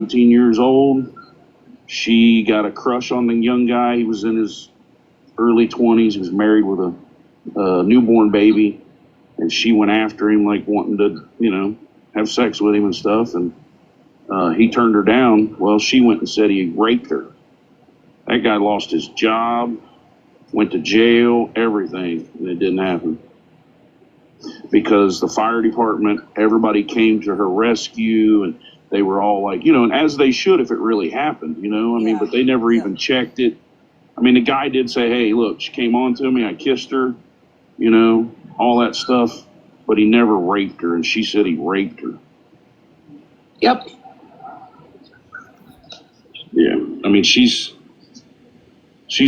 17 years old. She got a crush on the young guy. He was in his early 20s. He was married with a newborn baby. And she went after him, like wanting to, have sex with him and stuff. And he turned her down. Well, she went and said he raped her. That guy lost his job, went to jail, everything. And it didn't happen. Because the fire department, everybody came to her rescue, and they were all like, and as they should if it really happened, but they never even checked it. I mean, the guy did say, hey, look, she came on to me, I kissed her, all that stuff, but he never raped her, and she said he raped her. Yep. Yeah, I mean, she's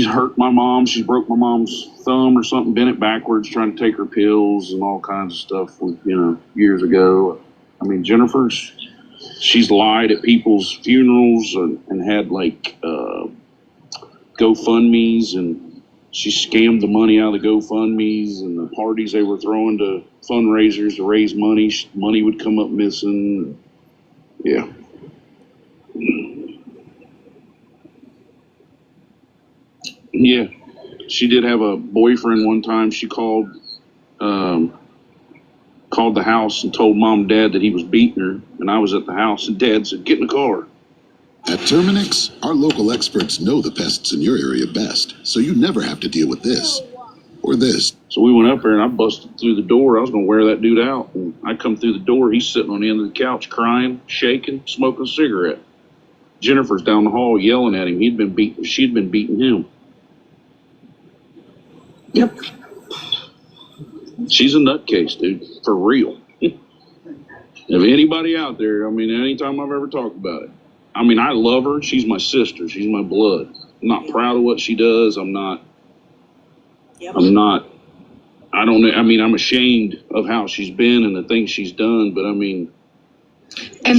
hurt my mom. She's broke my mom's thumb or something, bent it backwards, trying to take her pills and all kinds of stuff, years ago. I mean, she's lied at people's funerals and had like GoFundMes, and she scammed the money out of the GoFundMes and the parties they were throwing to fundraisers to raise money. Money would come up missing. Yeah. Yeah, she did have a boyfriend one time. She called the house and told mom and dad that he was beating her, and I was at the house, and dad said, get in the car. At Terminix, our local experts know the pests in your area best, so you never have to deal with this or this. So we went up there, and I busted through the door. I was going to wear that dude out, and I come through the door. He's sitting on the end of the couch crying, shaking, smoking a cigarette. Jennifer's down the hall yelling at him. She'd been beating him. Yep. She's a nutcase, dude, for real. If anybody out there, anytime I've ever talked about it, I love her. She's my sister. She's my blood. I'm not proud of what she does. I'm ashamed of how she's been and the things she's done, but And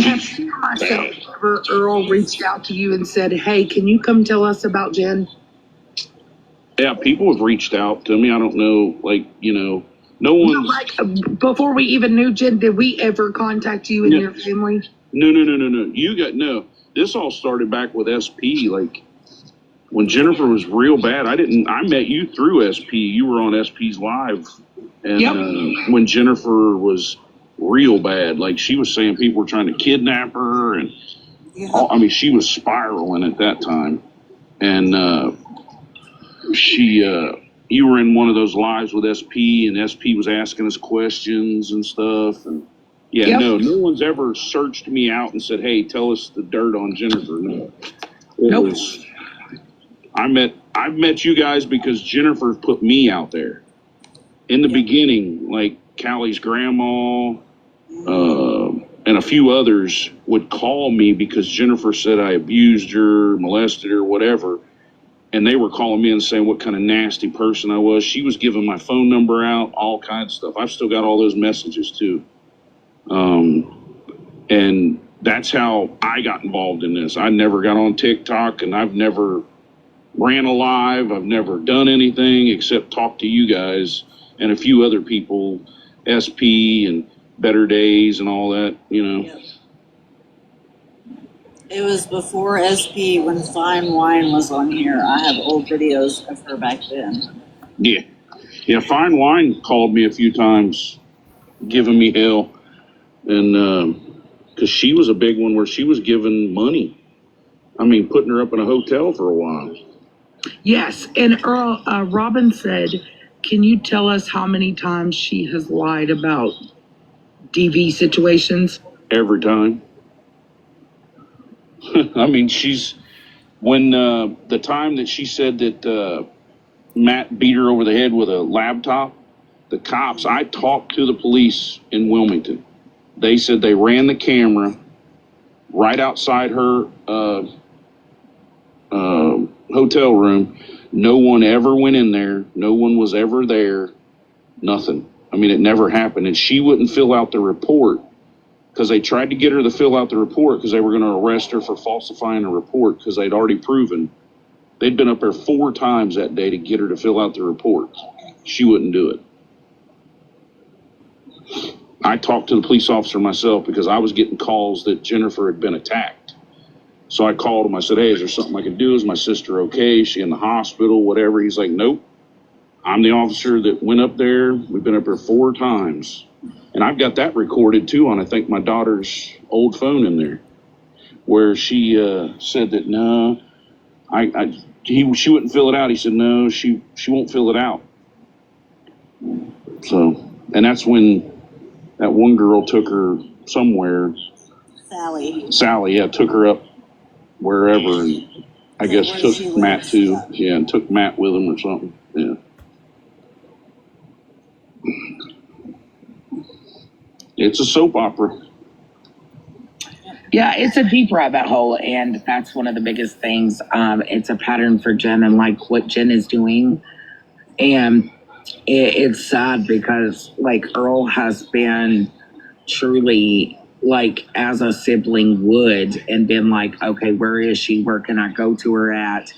have you or myself or Earl reached out to you and said, hey, can you come tell us about Jen? Yeah, people have reached out to me. I don't know, no one. Before we even knew Jen, did we ever contact you and your family? No. This all started back with SP. Like when Jennifer was real bad, I met you through SP. You were on SP's Live. And when Jennifer was real bad, like she was saying people were trying to kidnap her. And she was spiraling at that time. And you were in one of those lives with SP, and SP was asking us questions and stuff. And no one's ever searched me out and said, hey, tell us the dirt on Jennifer. No. Nope. I've met you guys because Jennifer put me out there. In the beginning, like Callie's grandma and a few others would call me because Jennifer said I abused her, molested her, whatever. And they were calling me and saying what kind of nasty person I was. She was giving my phone number out, all kinds of stuff. I've still got all those messages too. And that's how I got involved in this. I never got on TikTok, and I've never ran a live. I've never done anything except talk to you guys and a few other people, SP and Better Days and all that, Yep. It was before SP when Fine Wine was on here. I have old videos of her back then. Yeah. Fine Wine called me a few times, giving me hell, and because she was a big one where she was giving money. Putting her up in a hotel for a while. Yes, and Earl, Robin said, can you tell us how many times she has lied about DV situations? Every time. When the time that she said that Matt beat her over the head with a laptop, the cops, I talked to the police in Wilmington. They said they ran the camera right outside her hotel room. No one ever went in there. No one was ever there. Nothing. It never happened. And she wouldn't fill out the report because they tried to get her to fill out the report because they were going to arrest her for falsifying a report because they'd already proven. They'd been up there 4 times that day to get her to fill out the report. She wouldn't do it. I talked to the police officer myself because I was getting calls that Jennifer had been attacked. So I called him. I said, hey, is there something I can do? Is my sister okay? Is she in the hospital? Whatever. He's like, nope. I'm the officer that went up there. We've been up there 4 times. And I've got that recorded too on, I think, my daughter's old phone in there, where she said that, no, she wouldn't fill it out. He said, no, she won't fill it out. So, and that's when that one girl took her somewhere. Sally, yeah, took her up wherever, and I guess took Matt too. Yeah, and took Matt with him or something. Yeah. It's a soap opera. Yeah, it's a deep rabbit hole, and that's one of the biggest things. It's a pattern for Jen and like what Jen is doing. And it's sad because like Earl has been truly like as a sibling would and been like, okay, where is she? Where can I go to her at?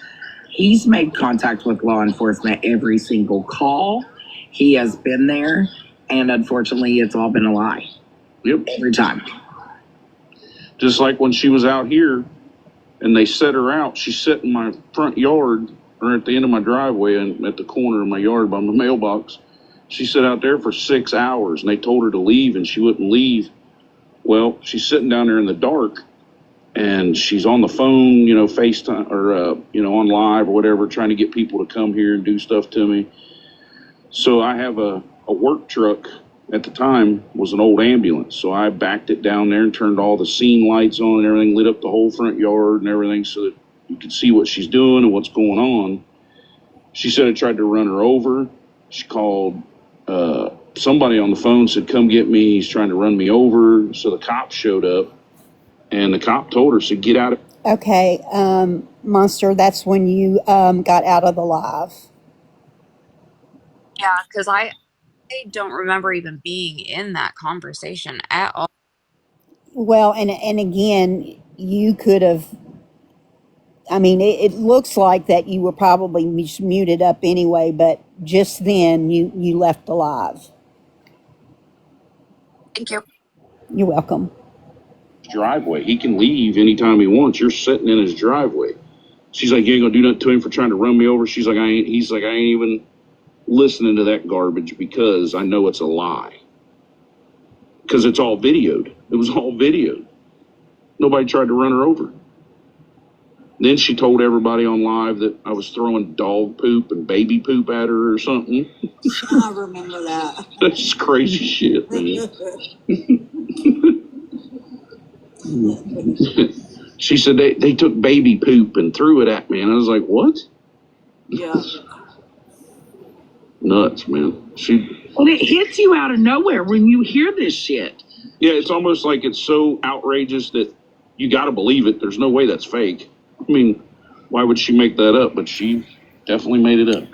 He's made contact with law enforcement every single call. He has been there, and unfortunately, it's all been a lie. Yep. Every time. Just like when she was out here and they set her out, she sat in my front yard or at the end of my driveway and at the corner of my yard by my mailbox. She sat out there for 6 hours and they told her to leave and she wouldn't leave. Well, she's sitting down there in the dark and she's on the phone, FaceTime or, on live or whatever, trying to get people to come here and do stuff to me. So I have a work truck. At the time was an old ambulance. So I backed it down there and turned all the scene lights on and everything, lit up the whole front yard and everything so that you could see what she's doing and what's going on. She said I tried to run her over. She called somebody on the phone, said, come get me. He's trying to run me over. So the cop showed up and the cop told her, said, get out of. Okay, Monster, that's when you got out of the live. Yeah, because I don't remember even being in that conversation at all. Well, and again, you could have. I mean, it looks like that you were probably muted up anyway, but just then you left the live. Thank you. You're welcome. Driveway. He can leave anytime he wants. You're sitting in his driveway. She's like, you ain't gonna do nothing to him for trying to run me over. She's like, he's like, I ain't even listening to that garbage because I know it's a lie. Because it's all videoed. It was all videoed. Nobody tried to run her over. Then she told everybody on live that I was throwing dog poop and baby poop at her or something. I remember that. That's crazy shit, man. She said they took baby poop and threw it at me. And I was like, what? Yeah. Nuts, man. Well, it hits you out of nowhere when you hear this shit. Yeah, it's almost like it's so outrageous that you got to believe it. There's no way that's fake. I mean, why would she make that up? But she definitely made it up.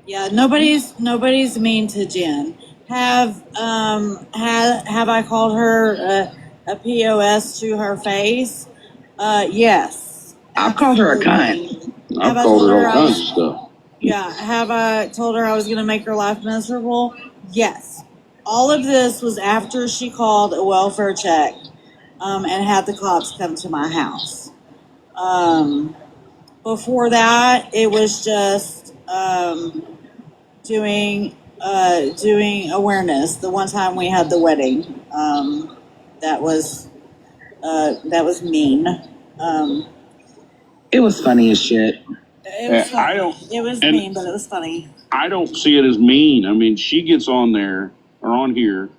Yeah, nobody's mean to Jen. Have I called her a POS to her face? Yes. I've called her a cunt. I've called her all kinds of stuff. Yeah. Have I told her I was going to make her life miserable? Yes. All of this was after she called a welfare check and had the cops come to my house. Before that, it was just doing awareness. The one time we had the wedding, that was mean. It was funny as shit. It was mean, but it was funny. I don't see it as mean. I mean, she gets on there or on here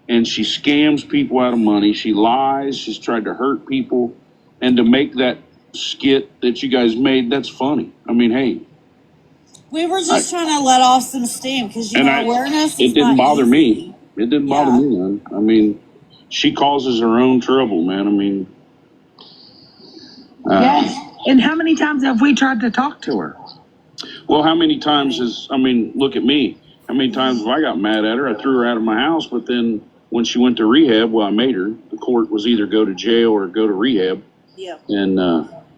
and she scams people out of money. She lies. She's tried to hurt people. And to make that skit that you guys made, that's funny. I mean, hey. We were just trying to let off some steam because, awareness is it didn't bother easy. me. It didn't bother me, man. I mean, she causes her own trouble, man. I mean. Yes. And how many times have we tried to talk to her? Well, how many times look at me. How many times have I got mad at her? I threw her out of my house, but then when she went to rehab, I made her. The court was either go to jail or go to rehab. Yeah. And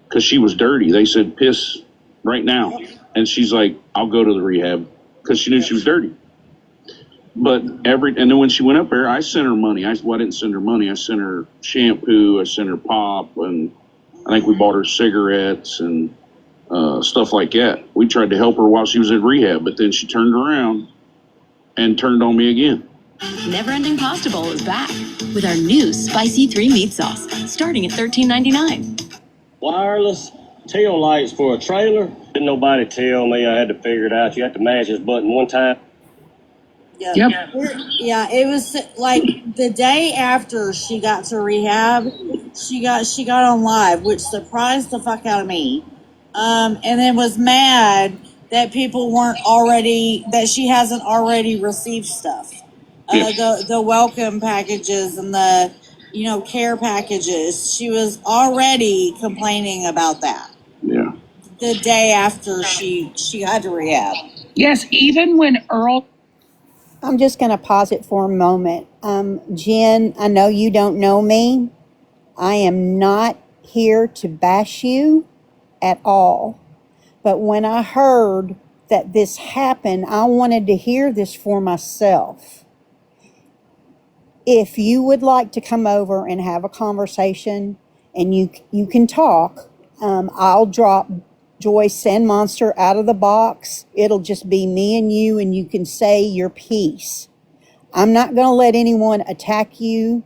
because she was dirty, they said, piss right now. And she's like, I'll go to the rehab because she knew she was dirty. But and then when she went up there, I sent her money. I didn't send her money. I sent her shampoo. I sent her pop, and I think we bought her cigarettes and stuff like that. We tried to help her while she was in rehab, but then she turned around and turned on me again. Never Ending Pasta Bowl is back with our new spicy 3-meat sauce, starting at $13.99. Wireless tail lights for a trailer. Didn't nobody tell me. I had to figure it out. You have to mash this button one time. Yep. Yep. Yeah, it was like the day after she got to rehab, she got on live, which surprised the fuck out of me. And then was mad that people weren't already, that she hasn't already received stuff. The welcome packages and the care packages. She was already complaining about that. Yeah. The day after she got to rehab. Yes, even when Earl. I'm just going to pause it for a moment. Jen, I know you don't know me. I am not here to bash you at all. But when I heard that this happened, I wanted to hear this for myself. If you would like to come over and have a conversation and you can talk, I'll drop Joyce and Monster out of the box. It'll just be me and you can say your piece. I'm not going to let anyone attack you.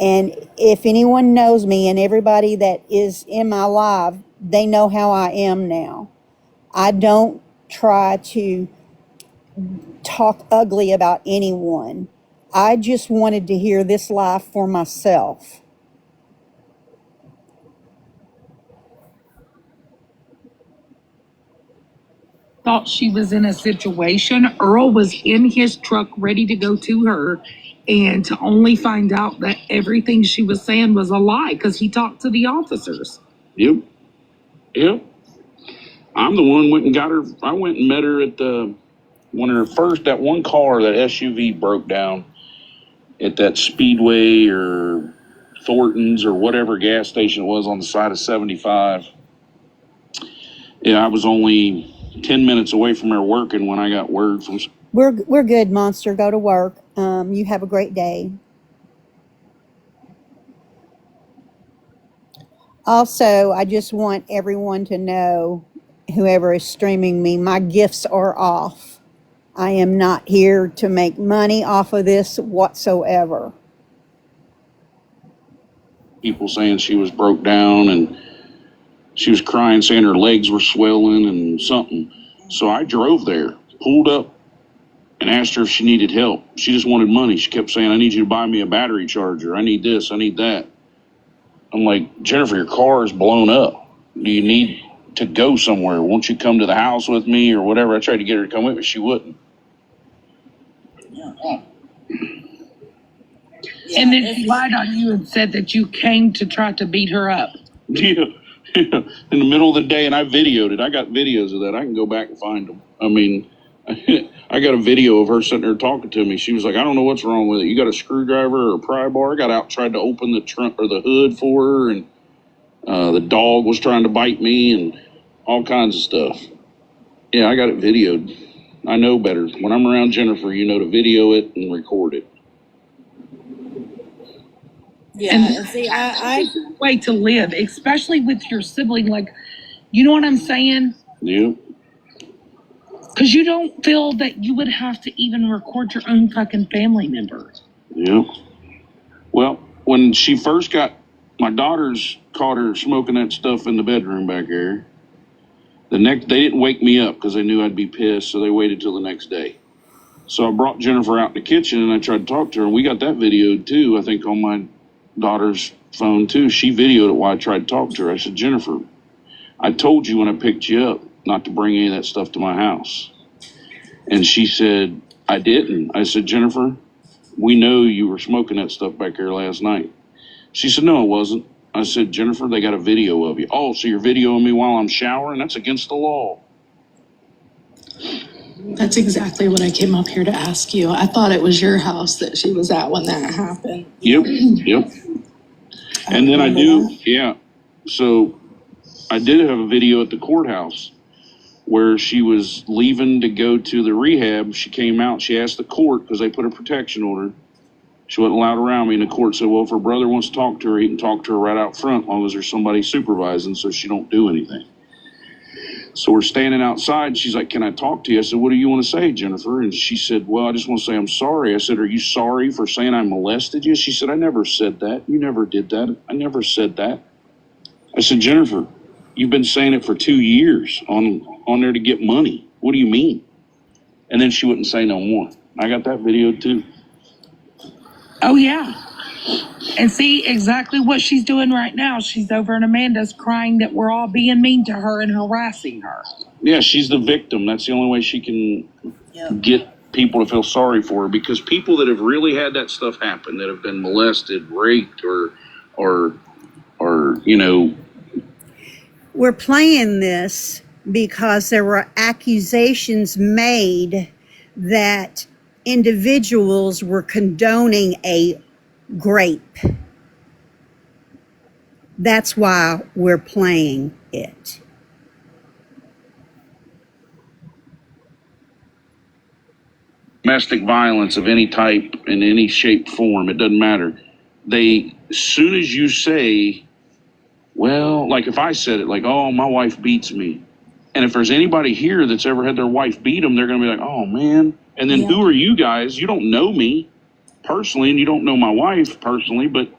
And if anyone knows me, and everybody that is in my life, they know how I am now. I don't try to talk ugly about anyone. I just wanted to hear this life for myself. Thought she was in a situation. Earl was in his truck ready to go to her, and to only find out that everything she was saying was a lie because he talked to the officers. Yep. I'm the one went and got her. I went and met her at that one car, that SUV broke down at that Speedway or Thornton's or whatever gas station it was on the side of 75. Yeah, I was only 10 minutes away from her working when I got word from. We're good, Monster. Go to work. You have a great day. Also, I just want everyone to know, whoever is streaming me, my gifts are off. I am not here to make money off of this whatsoever. People saying she was broke down and she was crying, saying her legs were swelling and something. So I drove there, pulled up, and asked her if she needed help. She just wanted money. She kept saying, I need you to buy me a battery charger. I need this, I need that. I'm like, Jennifer, your car is blown up. Do you need to go somewhere? Won't you come to the house with me or whatever? I tried to get her to come with me. She wouldn't. And then she lied on you and said that you came to try to beat her up. Yeah. In the middle of the day, and I videoed it. I got videos of that. I can go back and find them. I mean, I got a video of her sitting there talking to me. She was like, I don't know what's wrong with it. You got a screwdriver or a pry bar? I got out, tried to open the trunk or the hood for her, and the dog was trying to bite me and all kinds of stuff. Yeah, I got it videoed. I know better. When I'm around Jennifer, you know to video it and record it. Yeah, and see, I way to live, especially with your sibling. Like, you know what I'm saying? Yeah. Because you don't feel that you would have to even record your own fucking family member. Yeah. Well, when she first got, my daughters caught her smoking that stuff in the bedroom back there. They didn't wake me up because they knew I'd be pissed, so they waited till the next day. So I brought Jennifer out in the kitchen and I tried to talk to her, and we got that videoed too, I think, on my daughter's phone too. She videoed it while I tried to talk to her. I said, Jennifer, I told you when I picked you up not to bring any of that stuff to my house. And she said, I didn't. I said, Jennifer, we know you were smoking that stuff back there last night. She said, no, it wasn't. I said, Jennifer, they got a video of you. Oh, so you're videoing me while I'm showering? That's against the law. That's exactly what I came up here to ask you. I thought it was your house that she was at when that happened. Yep. And then I do, yeah. So I did have a video at the courthouse where she was leaving to go to the rehab. She came out, she asked the court, because they put a protection order. She wasn't allowed around me, and the court said, well, if her brother wants to talk to her, he can talk to her right out front, as long as there's somebody supervising, so she don't do anything. So we're standing outside, and she's like, can I talk to you? I said, what do you want to say, Jennifer? And she said, well, I just want to say I'm sorry. I said, are you sorry for saying I molested you? She said, I never said that. You never did that. I never said that. I said, Jennifer, you've been saying it for 2 years on there to get money. What do you mean? And then she wouldn't say no more. I got that video too. Oh, yeah. And see exactly what she's doing right now. She's over in Amanda's crying that we're all being mean to her and harassing her. Yeah, she's the victim. That's the only way she can get people to feel sorry for her, because people that have really had that stuff happen, that have been molested, raped, or you know. We're playing this because there were accusations made that individuals were condoning a grape. That's why we're playing it. Domestic violence of any type, in any shape, form, it doesn't matter. As soon as you say, well, like if I said it, like, oh, my wife beats me. And if there's anybody here that's ever had their wife beat them, they're going to be like, oh, man. And then who are you guys? You don't know me personally, and you don't know my wife personally. But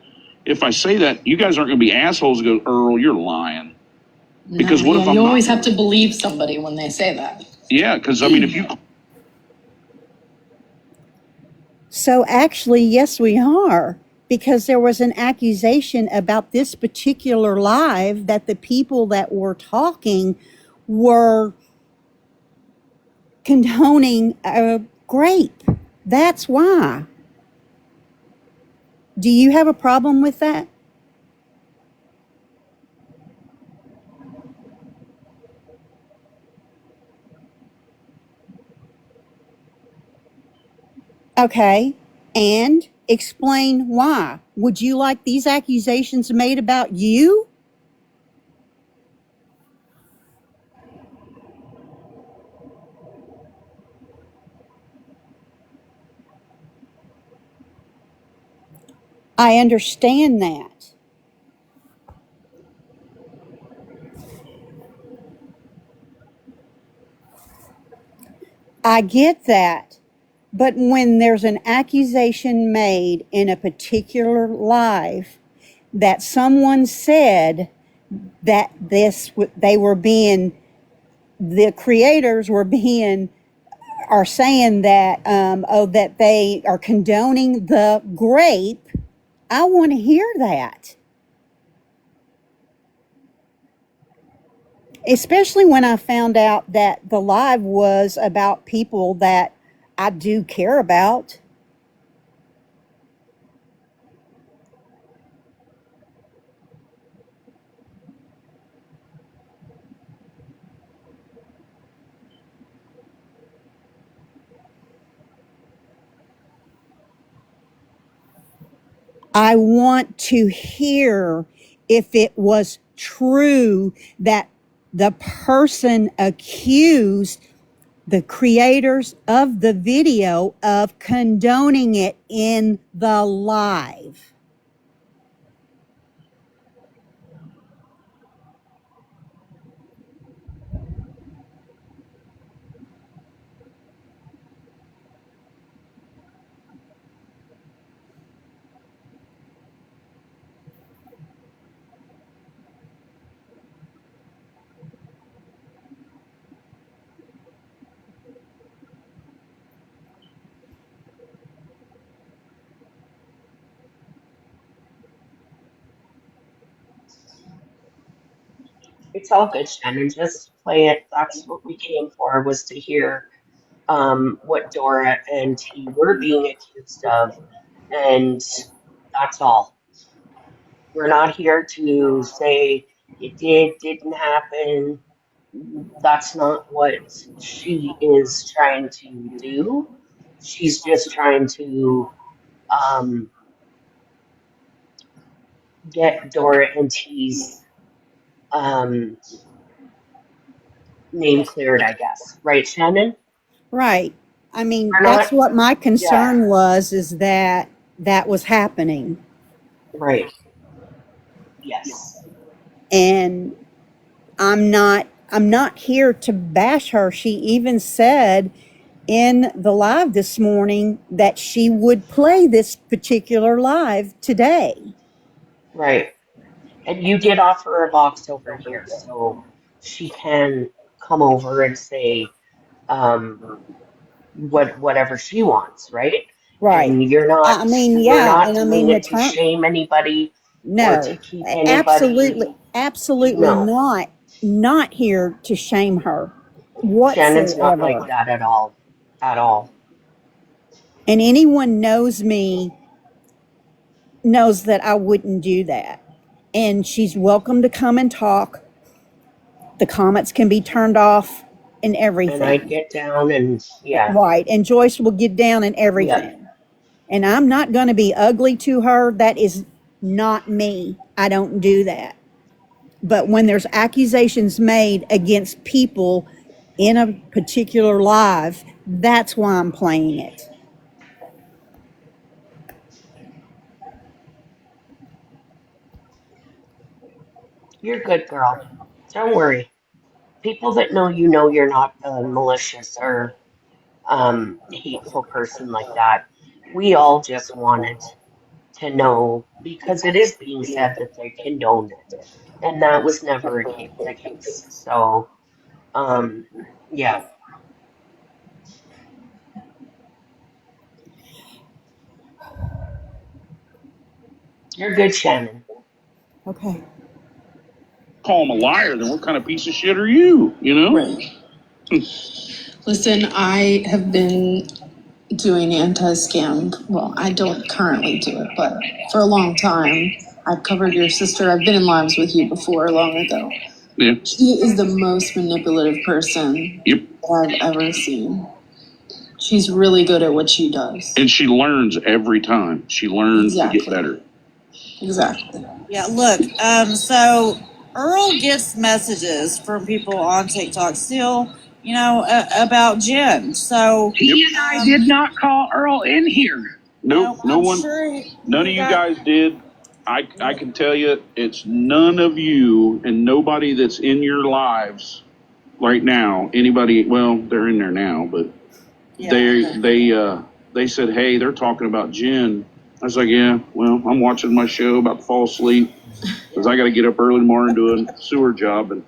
if I say that, you guys aren't going to be assholes and go, Earl, you're lying. Because what if I'm you not? always have to believe somebody when they say that. Yeah, because, I mean, if you... So actually, yes, we are, because there was an accusation about this particular live that the people that were talking were condoning a grape. That's why. Do you have a problem with that? Okay, and explain why. Would you like these accusations made about you? I understand that. I get that. But when there's an accusation made in a particular live that someone said that they were being, the creators are saying that, that they are condoning the grape, I want to hear that. Especially when I found out that the live was about people that I do care about. I want to hear if it was true that the person accused the creators of the video of condoning it in the live. It's all good, Shannon. Just play it. That's what we came for, was to hear what Dora and T were being accused of, and that's all. We're not here to say it didn't happen. That's not what she is trying to do. She's just trying to um, get Dora and T's um, name cleared, I guess. Right, Shannon? Right. I mean, We're that's not, what my yeah, concern was, is that that was happening. right. Yes. And I'm not here to bash her. She even said in the live this morning that she would play this particular live today. Right. And you did offer a box over here, so she can come over and say whatever she wants, right? Right. And you're not, I mean, we're yeah, not and I doing mean the it to term. shame anybody or to No, keep anybody. absolutely No, not here to shame her Shannon's not like whatsoever. that at all, at all. And anyone knows me knows that I wouldn't do that. And she's welcome to come and talk. The comments can be turned off and And I'd everything. get down and yeah, Right. And Joyce will get down and yep. everything. And I'm not going to be ugly to her. That is not me. I don't do that. But when there's accusations made against people in a particular live, that's why I'm playing it. You're good, girl. Don't worry. People that know you're not malicious or hateful person like that. We all just wanted to know because it is being said that they condoned it, and that was never the case. So, um, yeah, you're good, Shannon. Okay. Call him a liar, then what kind of piece of shit are you? You know? Right. Listen, I have been doing anti-scam. Well, I don't currently do it, but for a long time, I've covered your sister. I've been in lives with you before, long ago. Yeah. She is the most manipulative person Yep. that I've ever seen. She's really good at what she does. And she learns every time. She learns to get better. Exactly. Yeah, look, so Earl gets messages from people on TikTok still, about Jen. So He and I did not call Earl in here. Nope, no I'm one. sure None of you guys did. I can tell you, it's none of you and nobody that's in your lives right now. Anybody? Well, they're in there now, but they said, hey, they're talking about Jen. I was like, yeah, well, I'm watching my show, about to fall asleep because I got to get up early tomorrow and do a sewer job. And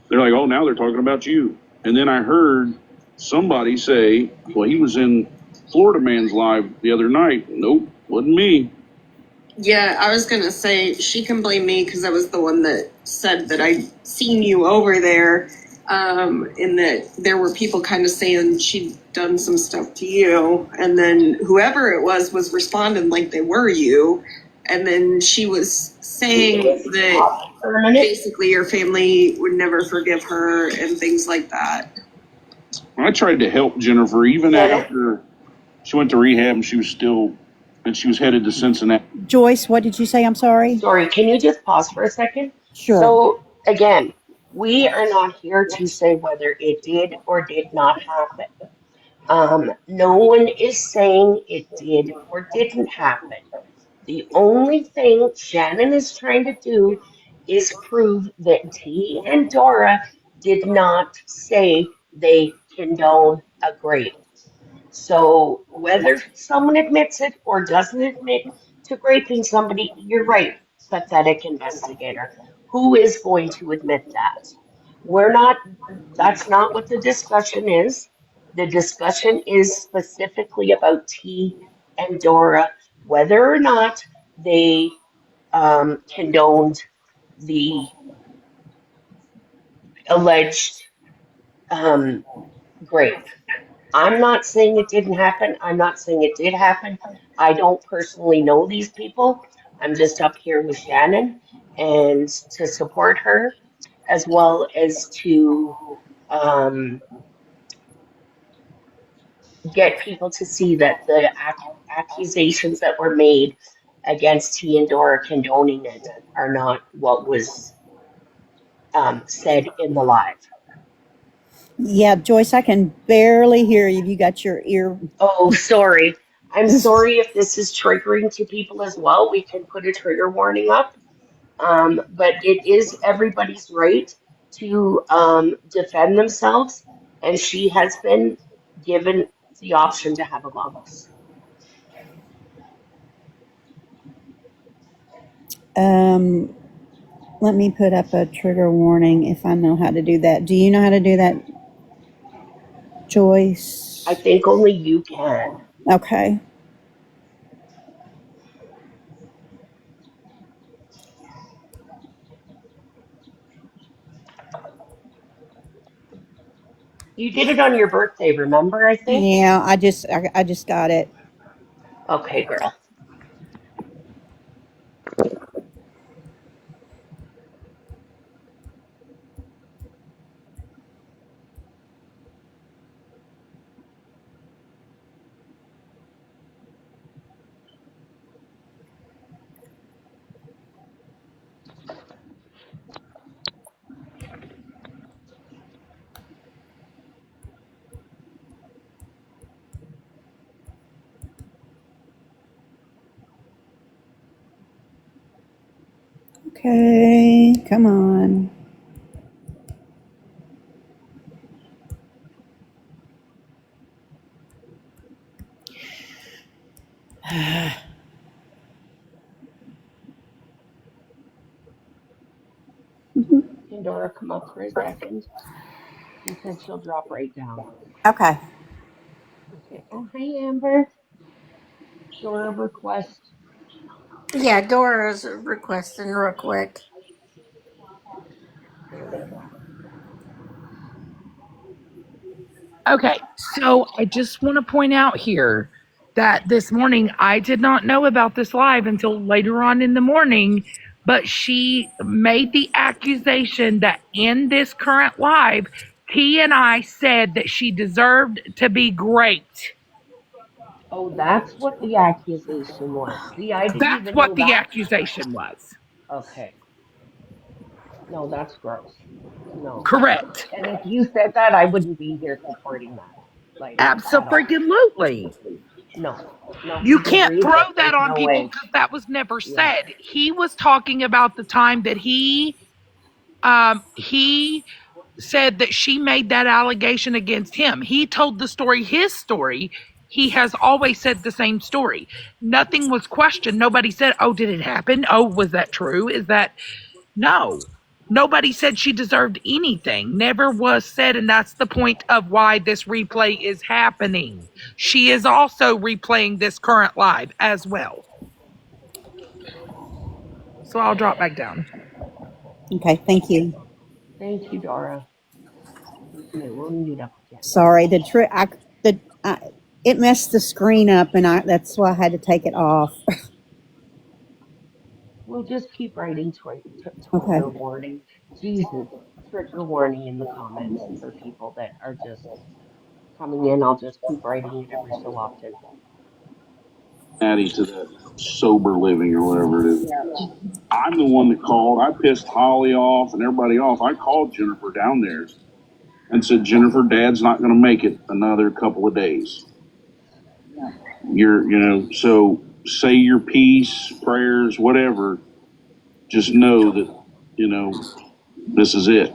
they're like, oh, now they're talking about you. And then I heard somebody say, well, he was in Florida Man's live the other night. Nope, wasn't me. Yeah, I was gonna say she can blame me because I was the one that said that I'd seen you over there, and that there were people kind of saying she'd done some stuff to you, and then whoever it was responding like they were you, and then she was saying that basically your family would never forgive her and things like that. I tried to help Jennifer even after she went to rehab and she was headed to Cincinnati. Joyce, what did you say? I'm sorry. Sorry, can you just pause for a second? Sure. So, again, we are not here to say whether it did or did not happen. No one is saying it did or didn't happen. The only thing Shannon is trying to do is prove that T and Dora did not say they condone a grape. So whether someone admits it or doesn't admit to raping somebody, you're right, pathetic investigator. Who is going to admit that? We're not, that's not what the discussion is. The discussion is specifically about T and Dora, whether or not they condoned the alleged grape. I'm not saying it didn't happen. I'm not saying it did happen. I don't personally know these people. I'm just up here with Shannon and to support her as well as to um, get people to see that the accusations that were made against T and Dora condoning it are not what was said in the live. Yeah, Joyce, I can barely hear you. You got your ear. Oh, sorry. I'm sorry if this is triggering to people as well. We can put a trigger warning up. But it is everybody's right to defend themselves, and she has been given the option to have a box. Um, Let me put up a trigger warning if I know how to do that. Do you know how to do that, I Joyce? think only you can. Okay. You did it on your birthday, remember, I think? Yeah, I just got it. Okay, girl. Okay, come on. Can Dora come up for a second? She said she'll drop right down. Okay. Okay. Oh, hi, Amber. Dora request. Yeah, Dora's requesting real quick. Okay, so I just want to point out here that this morning I did not know about this live until later on in the morning, but she made the accusation that in this current live, T and I said that she deserved to be great. Oh, that's what the accusation was. See, I didn't That's even what know the that. accusation was. Okay. No, that's gross. No. Correct. And if you said that, I wouldn't be here supporting that, like, at all. Absolutely. No. Not You for good can't throw reason. that There's on no people way. because that was never Yeah. said. He was talking about the time that he said that she made that allegation against him. He told the story, his story. He has always said the same story. Nothing was questioned. Nobody said, "Oh, did it happen? Oh, was that true? Is that no?" Nobody said she deserved anything. Never was said, and that's the point of why this replay is happening. She is also replaying this current live as well. So I'll drop back down. Okay, thank you. Thank you, Dora. Okay, we'll mute up again. Sorry, it messed the screen up, and that's why I had to take it off. We'll just keep writing Okay. trigger warning. Jesus, trigger warning in the comments for people that are just coming in. I'll just keep writing it every so often. Addie to that sober living or whatever it is. I'm the one that called. I pissed Holly off and everybody off. I called Jennifer down there and said, Jennifer, Dad's not going to make it another couple of days. So say your peace, prayers, whatever. Just know that, this is it.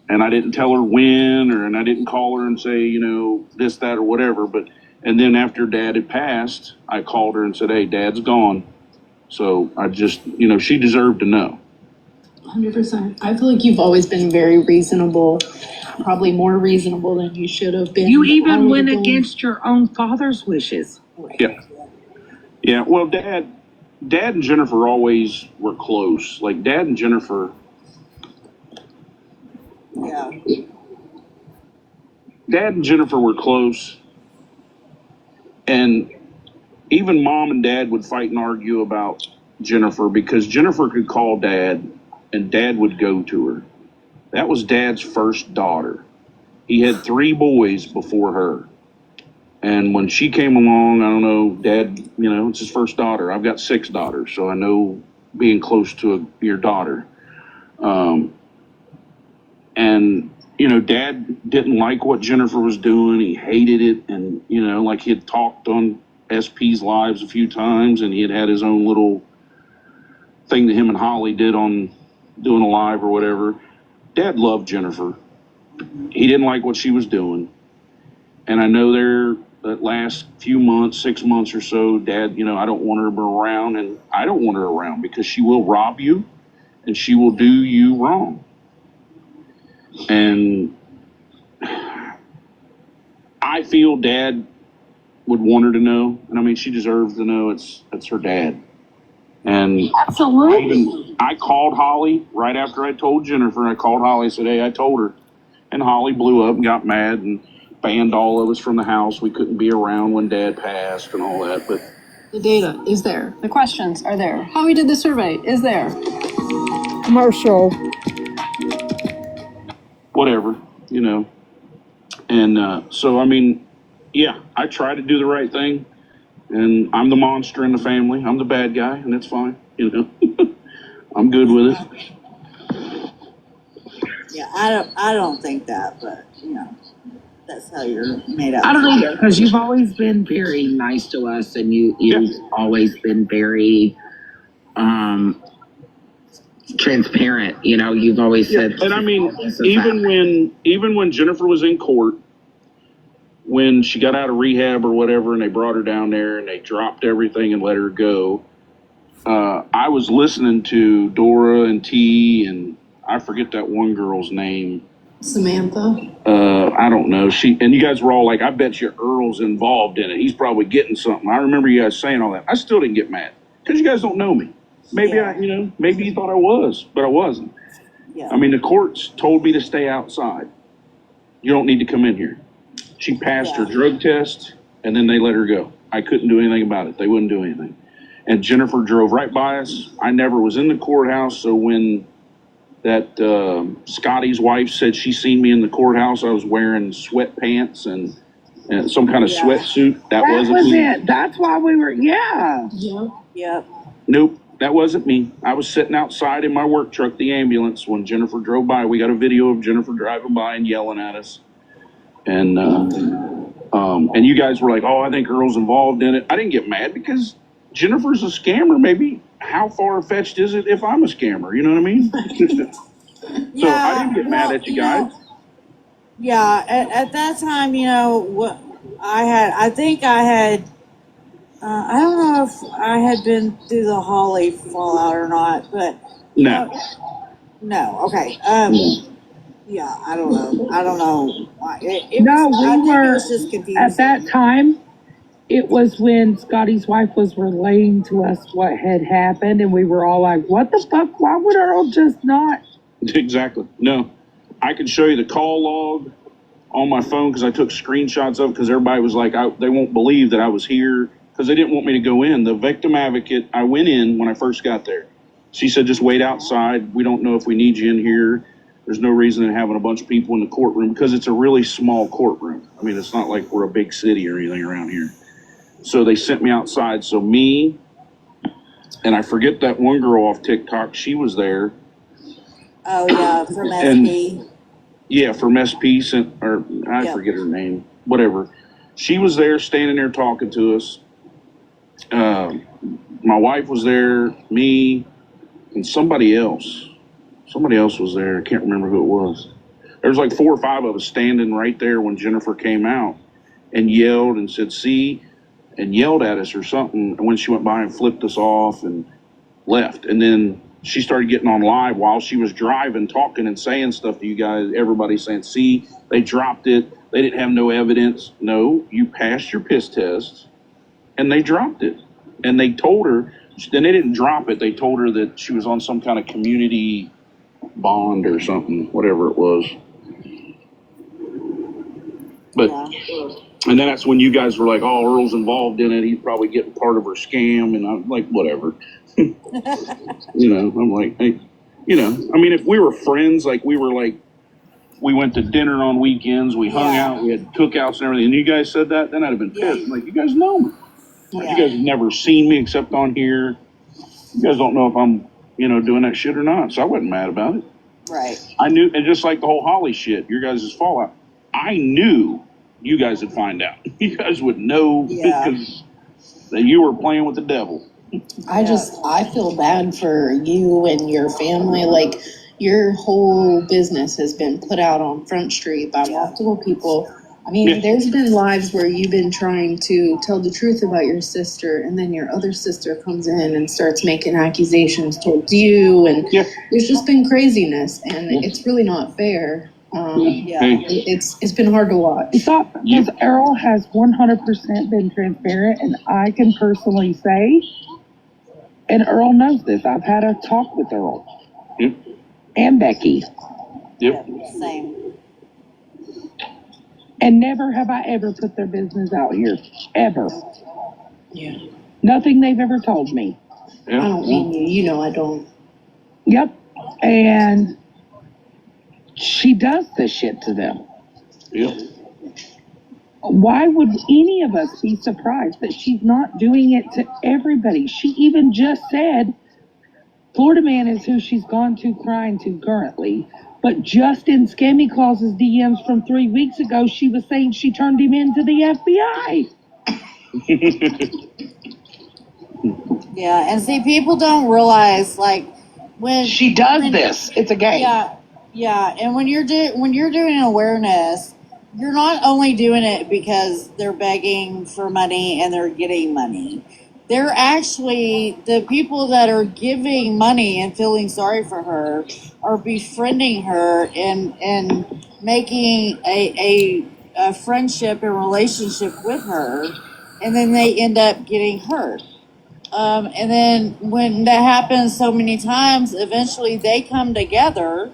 And I didn't tell her when, and I didn't call her and say, this, that, or whatever. And then after Dad had passed, I called her and said, hey, Dad's gone. So I just, she deserved to know. 100%. I feel like you've always been very reasonable, probably more reasonable than you should have been. You even went against your own father's wishes. Yeah. Yeah. Well, Dad and Jennifer always were close. Like Dad and Jennifer. Yeah. Dad and Jennifer were close. And even Mom and Dad would fight and argue about Jennifer because Jennifer could call Dad and Dad would go to her. That was Dad's first daughter. He had 3 boys before her. And when she came along, I don't know, Dad, it's his first daughter. I've got 6 daughters, so I know being close to your daughter. And Dad didn't like what Jennifer was doing. He hated it. And, like he had talked on SP's lives a few times, and he had his own little thing that him and Holly did on doing a live or whatever. Dad loved Jennifer. He didn't like what she was doing. And I know that last few months, 6 months or so, Dad, I don't want her around, and I don't want her around because she will rob you and she will do you wrong. And I feel Dad would want her to know. And I mean, she deserves to know it's her dad. And Absolutely. I called Holly right after I told Jennifer. I called Holly and said, hey, I told her. And Holly blew up and got mad and banned all of us from the house. We couldn't be around when Dad passed and all that. But the data is there. The questions are there. How we did the survey is there. Commercial. Whatever, And so, I mean, yeah, I try to do the right thing. And I'm the monster in the family. I'm the bad guy, and it's fine. I'm good with it. Yeah, I don't think that, but that's how you're made up. I don't either, because you've always been very nice to us, and you've always been very transparent. You've always said. And I mean, even when Jennifer was in court, when she got out of rehab or whatever, and they brought her down there and they dropped everything and let her go, I was listening to Dora and T, and I forget that one girl's name. Samantha. I don't know. And you guys were all like, I bet you Earl's involved in it. He's probably getting something. I remember you guys saying all that. I still didn't get mad because you guys don't know me. Maybe maybe you thought I was, but I wasn't. Yeah. I mean, the courts told me to stay outside. You don't need to come in here. She passed her drug test, and then they let her go. I couldn't do anything about it. They wouldn't do anything. And Jennifer drove right by us. I never was in the courthouse, so when that Scotty's wife said she seen me in the courthouse, I was wearing sweatpants and some kind of sweatsuit. That wasn't was me. it. That's why we were, Yep. Nope, that wasn't me. I was sitting outside in my work truck, the ambulance, when Jennifer drove by. We got a video of Jennifer driving by and yelling at us. And you guys were like, oh, I think Earl's involved in it. I didn't get mad because Jennifer's a scammer. Maybe how far-fetched is it if I'm a scammer? You know what I mean? So I didn't get mad at you guys. At that time, what I think I had, I don't know if I had been through the Holly fallout or not, but no. Okay. Yeah, I don't know. we were just confusing. at that time. It was when Scotty's wife was relaying to us what had happened, and we were all like, what the fuck? Why would Earl just not? Exactly. No. I can show you the call log on my phone because I took screenshots of it because everybody was like, they won't believe that I was here because they didn't want me to go in. The victim advocate, I went in when I first got there. She said, just wait outside. We don't know if we need you in here. There's no reason in having a bunch of people in the courtroom because it's a really small courtroom. I mean, it's not like we're a big city or anything around here. So they sent me outside. So me, and I forget that one girl off TikTok, she was there. Oh, yeah, from SP. Yeah, from SP, forget her name, whatever. She was there, standing there talking to us. My wife was there, me, and somebody else. Somebody else was there. I can't remember who it was. There was like 4 or 5 of us standing right there when Jennifer came out and yelled and said, see, and yelled at us or something. And when she went by and flipped us off and left. And then she started getting on live while she was driving, talking and saying stuff to you guys. Everybody saying, see, they dropped it. They didn't have no evidence. No, you passed your piss test and they dropped it. And they told her, then they didn't drop it. They told her that she was on some kind of community bond or something, whatever it was. But, and then that's when you guys were like, oh, Earl's involved in it. He's probably getting part of her scam. And I'm like, whatever. I'm like, hey, I mean, if we were friends, like we went to dinner on weekends, we hung out, we had cookouts and everything, and you guys said that, then I'd have been pissed. I'm like, you guys know me. Like, you guys have never seen me except on here. You guys don't know if I'm, doing that shit or not. So I wasn't mad about it. Right. I knew, and just like the whole Holly shit, your guys' fallout, I knew you guys would find out. You guys would know because you were playing with the devil. I feel bad for you and your family. Like, your whole business has been put out on Front Street by multiple people. I mean, there's been lives where you've been trying to tell the truth about your sister, and then your other sister comes in and starts making accusations towards you, and there's just been craziness, and it's really not fair. It's been hard to watch. Because Errol has 100% been transparent, and I can personally say, and Earl knows this, I've had a talk with Earl. Yep. And Becky. Yep. Same. And never have I ever put their business out here. Ever. Yeah. Nothing they've ever told me. Yeah. I don't mean you. You know I don't. Yep. And she does this shit to them. Yep. Why would any of us be surprised that she's not doing it to everybody? She even just said Florida Man is who she's gone to crying to currently. But just in Scammy Claus's DMs from 3 weeks ago, she was saying she turned him into the FBI. Yeah, and see, people don't realize, like, when she does this, it's a game. Yeah, and when you're doing awareness, you're not only doing it because they're begging for money and they're getting money. They're actually, the people that are giving money and feeling sorry for her are befriending her and making a friendship and relationship with her, and then they end up getting hurt. And then when that happens so many times, eventually they come together,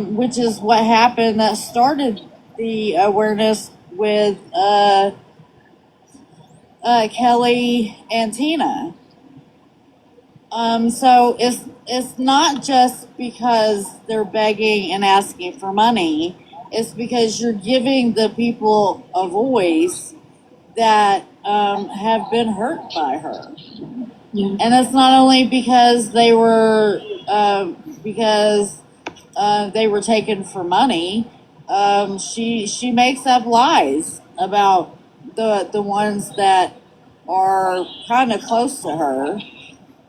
which is what happened that started the awareness with Kelly and Tina. So it's not just because they're begging and asking for money. It's because you're giving the people a voice that have been hurt by her. Yeah. And it's not only because they were taken for money. She makes up lies about the ones that are kind of close to her.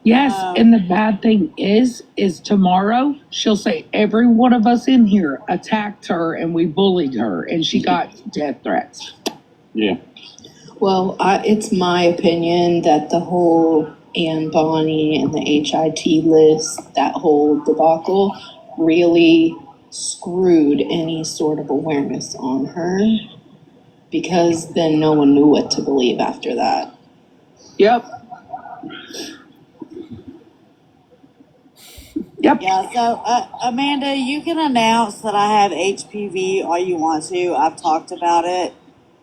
Yes, and the bad thing is tomorrow she'll say every one of us in here attacked her and we bullied her and she got death threats. Yeah. Well, it's my opinion that the whole Anne Bonny and the HIT list, that whole debacle, really screwed any sort of awareness on her, because then no one knew what to believe after that. Yep. Yeah, so Amanda, you can announce that I have HPV all you want to. I've talked about it.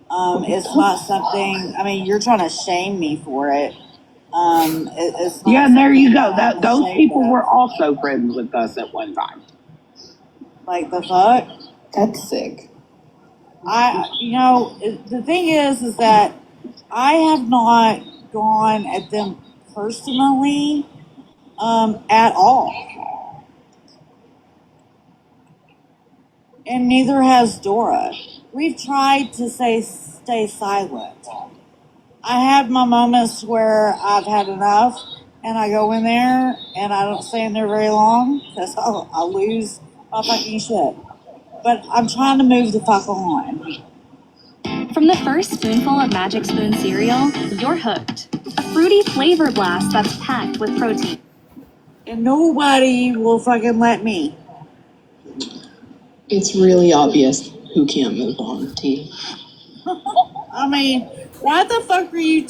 It's not something, I mean, you're trying to shame me for it. It's not and there you go. Those people of. were also friends with us at one time. Like the fuck? That's sick. The thing is that I have not gone at them personally, at all. And neither has Dora. We've tried to stay silent. I have my moments where I've had enough, and I go in there, and I don't stay in there very long, because I'll lose my fucking shit. But I'm trying to move the fuck on. From the first spoonful of Magic Spoon cereal, you're hooked. A fruity flavor blast that's packed with protein. And nobody will fucking let me. It's really obvious who can't move on, T. I mean, why the fuck are you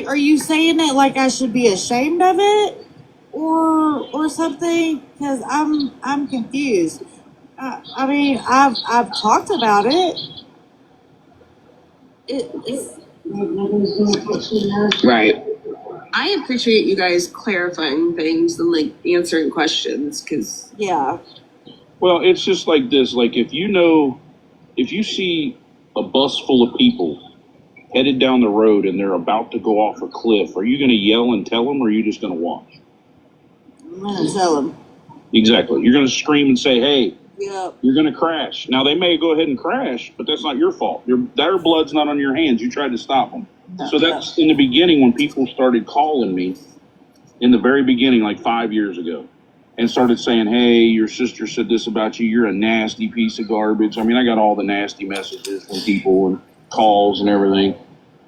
are you saying it like I should be ashamed of it? Or something? Because I'm confused. I mean, I've talked about it. It's right. I appreciate you guys clarifying things and like answering questions, because Well, it's just like this. Like if you see a bus full of people headed down the road and they're about to go off a cliff, are you going to yell and tell them, or are you just going to watch? I'm going to tell them. Exactly. You're going to scream and say, hey, Yep. you're going to crash. Now, they may go ahead and crash, but that's not your fault. Their blood's not on your hands. You tried to stop them. So that's in the beginning when people started calling me in the very beginning, like 5 years ago, and started saying, hey, your sister said this about you. You're a nasty piece of garbage. I mean, I got all the nasty messages from people and calls and everything.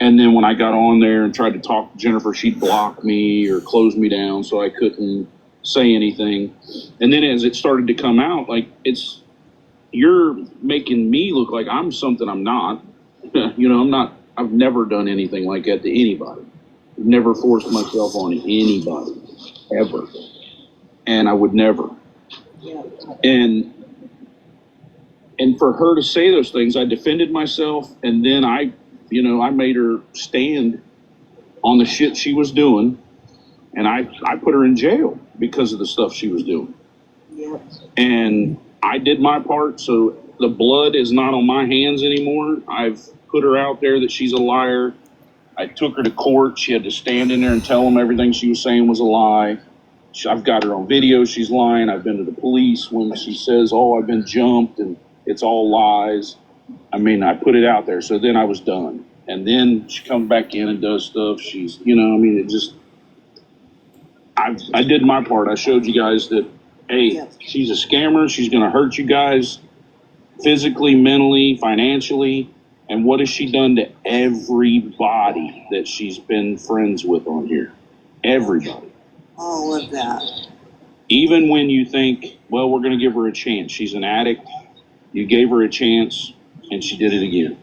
And then when I got on there and tried to talk to Jennifer, she'd block me or close me down so I couldn't say anything. And then as it started to come out, like, you're making me look like I'm something I'm not. I'm not. I've never done anything like that to anybody. I've never forced myself on anybody, ever. And I would never. Yeah. And for her to say those things, I defended myself, and then I made her stand on the shit she was doing, and I put her in jail because of the stuff she was doing. Yep. And I did my part, so the blood is not on my hands anymore. I've put her out there that she's a liar. I took her to court. She had to stand in there and tell them everything she was saying was a lie. I've got her on video. She's lying. I've been to the police when she says, oh, I've been jumped and it's all lies. I mean, I put it out there. So then I was done. And then she comes back in and does stuff. She's, it just, I did my part. I showed you guys that, hey, she's a scammer. She's going to hurt you guys physically, mentally, financially. And what has she done to everybody that she's been friends with on here? Everybody. All of that. Even when you think, well, we're going to give her a chance. She's an addict. You gave her a chance, and she did it again.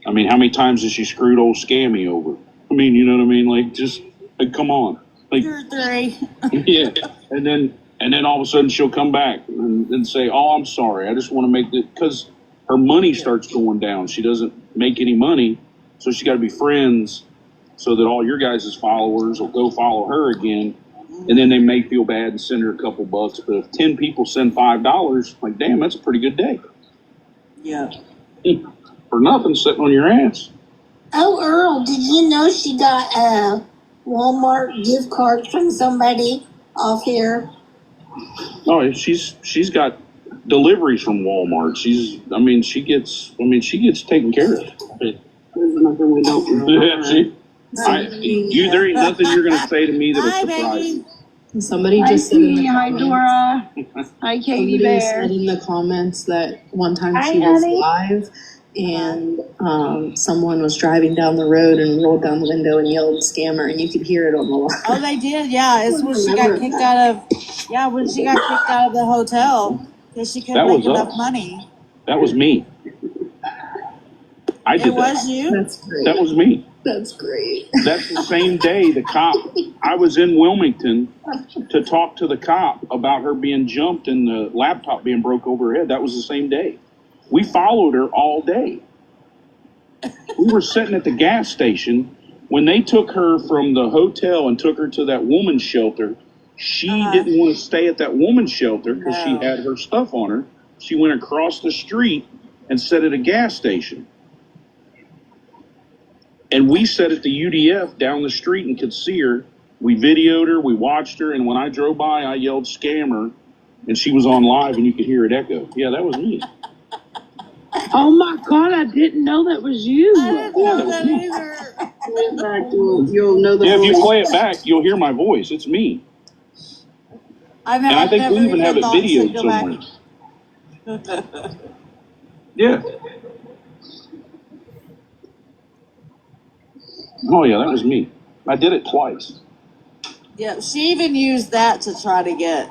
I mean, how many times has she screwed old Scammy over? I mean, you know what I mean? Like, come on. Like, 2 or 3. yeah. And then all of a sudden she'll come back and say, oh, I'm sorry. I just want to make it, because her money starts going down. She doesn't make any money, so she got to be friends so that all your guys' followers will go follow her again, and then they may feel bad and send her a couple bucks. But if 10 people send $5, like, damn, that's a pretty good day. Yeah. For nothing, sitting on your ass. Oh, Earl, did you know she got a Walmart gift card from somebody off here? Oh, she's got deliveries from Walmart. She gets taken care of. There's nothing we don't know. There ain't nothing you're gonna say to me that'll surprise you. Somebody just said in the Hi, comments, Dora. Hi, Katie somebody Bear. said in the comments that one time Hi, she was honey. live and someone was driving down the road and rolled down the window and yelled scammer, and you could hear it on the line. Oh, they did. Yeah, it's when she got kicked out of. Yeah, when she got kicked out of the hotel because she couldn't make enough money. That was me. I did It was you. That's great. That was me. That's great. That's the same day the cop. I was in Wilmington to talk to the cop about her being jumped and the laptop being broke over her head. That was the same day. We followed her all day. We were sitting at the gas station when they took her from the hotel and took her to that woman's shelter. She didn't want to stay at that woman's shelter because she had her stuff on her. She went across the street and sat at a gas station. And we sat at the UDF down the street and could see her. We videoed her, we watched her, and when I drove by, I yelled scammer, and she was on live and you could hear it echo. Yeah, that was me. Oh my God, I didn't know that was you. I didn't know that either. You'll know the Yeah, if you voice. play it back, you'll hear my voice. It's me. And I think we even have it videoed somewhere. Yeah. Oh, yeah, that was me. I did it twice. Yeah, she even used that to try to get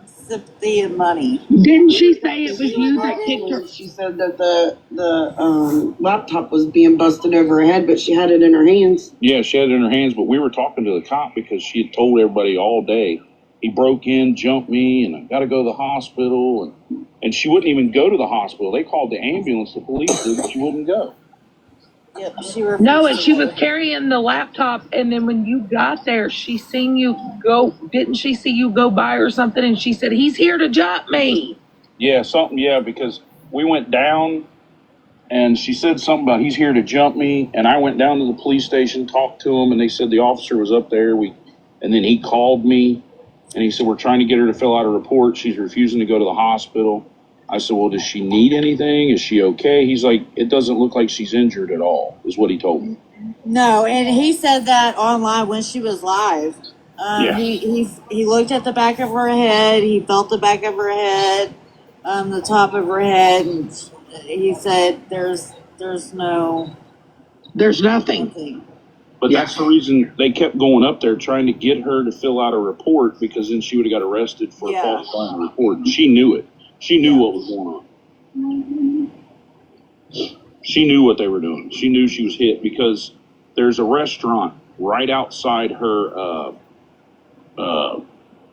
sympathy and money. Didn't she say it was you that kicked her? She said that the laptop was being busted over her head, but she had it in her hands. Yeah, she had it in her hands, but we were talking to the cop because she had told everybody all day, he broke in, jumped me, and I got to go to the hospital. And she wouldn't even go to the hospital. They called the ambulance, the police did, but she wouldn't go. Yep, she refused. No, and she was carrying the laptop, and then when you got there, she seen you go. Didn't she see you go by or something? And she said, "He's here to jump me." Yeah, because we went down, and she said something about he's here to jump me, and I went down to the police station, talked to him, and they said the officer was up there. And then he called me And he said, we're trying to get her to fill out a report. She's refusing to go to the hospital. I said, well, does she need anything? Is she okay? He's like, it doesn't look like she's injured at all, is what he told me. No, and he said that online when she was live. Yeah. He looked at the back of her head. He felt the back of her head, the top of her head, and he said, "There's no, There's nothing." nothing." But that's the reason they kept going up there trying to get her to fill out a report, because then she would have got arrested for falsifying the report. She knew it. She knew what was going on. She knew what they were doing. She knew she was hit because there's a restaurant right outside her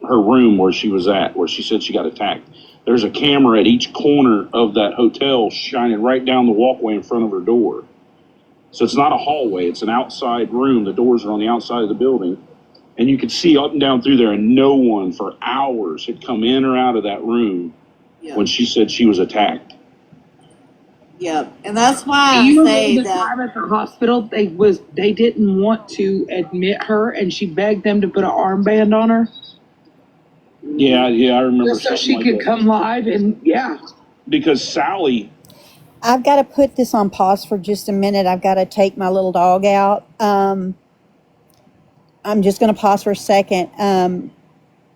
her room where she was at, where she said she got attacked. There's a camera at each corner of that hotel shining right down the walkway in front of her door. So it's not a hallway, it's an outside room. The doors are on the outside of the building. And you could see up and down through there, and no one for hours had come in or out of that room when she said she was attacked. Yep, and that's why You I know, say the that. time at the hospital, they didn't want to admit her, and she begged them to put an armband on her. Yeah, I remember. Just so she could come live, and because Sally. I've got to put this on pause for just a minute. I've got to take my little dog out. I'm just going to pause for a second.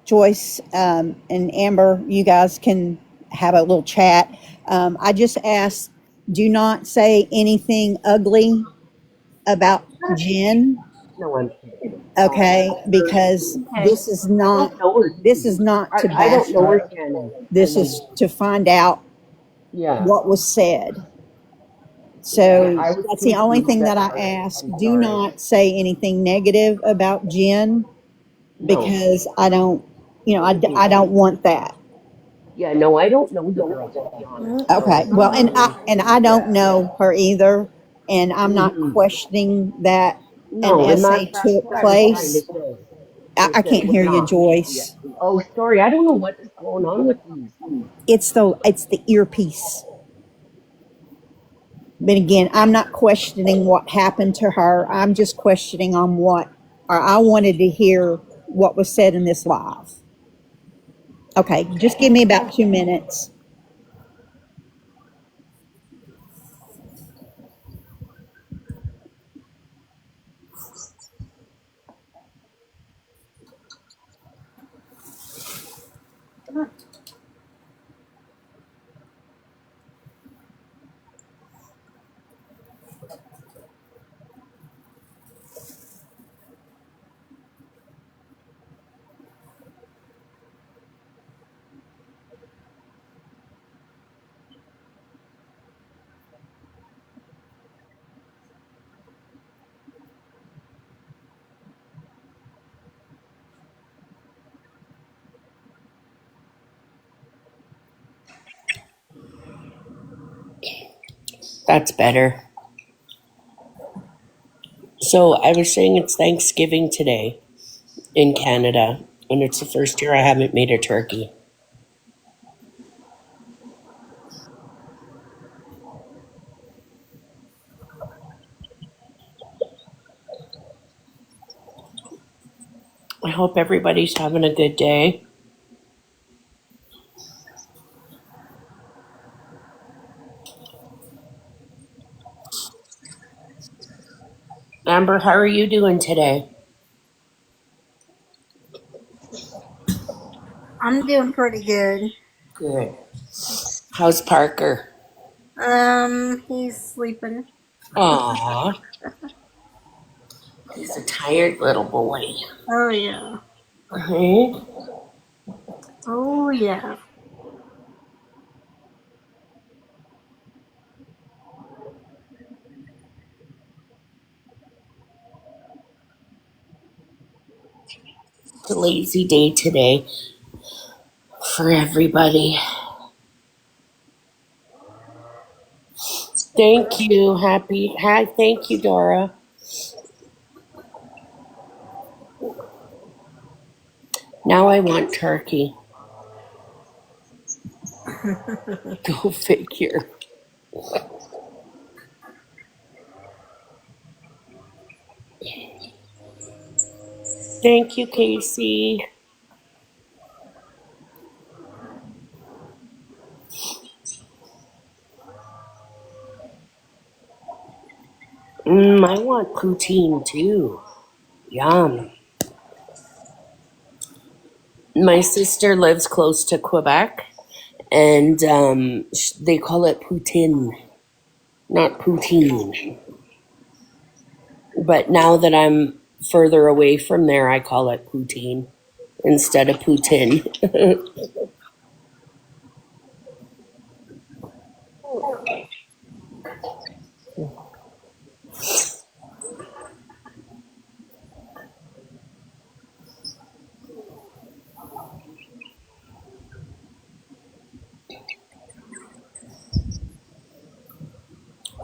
Joyce and Amber, you guys can have a little chat. I just asked, do not say anything ugly about Jen. No, I'm kidding. Okay, because Okay. this is not to I don't bash know her, her. Shannon. This is to find out what was said. So I was that's the only confused thing at that I first. ask. I'm Do sorry. not say anything negative about Jen, because I don't, I don't want that. Yeah, no, I don't know the girl, to be honest. Okay. So, Well, and I don't know her either, and I'm not mhm. questioning that an No, and essay that's took what I was trying to place. say. I Is that it can't was hear you, not. Joyce. Oh, sorry. I don't know what is going on with these. It's the earpiece. But again, I'm not questioning what happened to her. I'm just questioning on I wanted to hear what was said in this live. Okay, just give me about 2 minutes. That's better. So I was saying it's Thanksgiving today in Canada, and it's the first year I haven't made a turkey. I hope everybody's having a good day. Amber, how are you doing today? I'm doing pretty good. Good. How's Parker? He's sleeping. Aw, he's a tired little boy. Oh yeah. Uh-huh. Oh yeah. It's a lazy day today for everybody. Thank you. Thank you, Dora. Now I want turkey. Go figure. Thank you, Casey. I want poutine too. Yum. My sister lives close to Quebec, and they call it poutine, not poutine. But now that I'm further away from there, I call it poutine instead of poutine.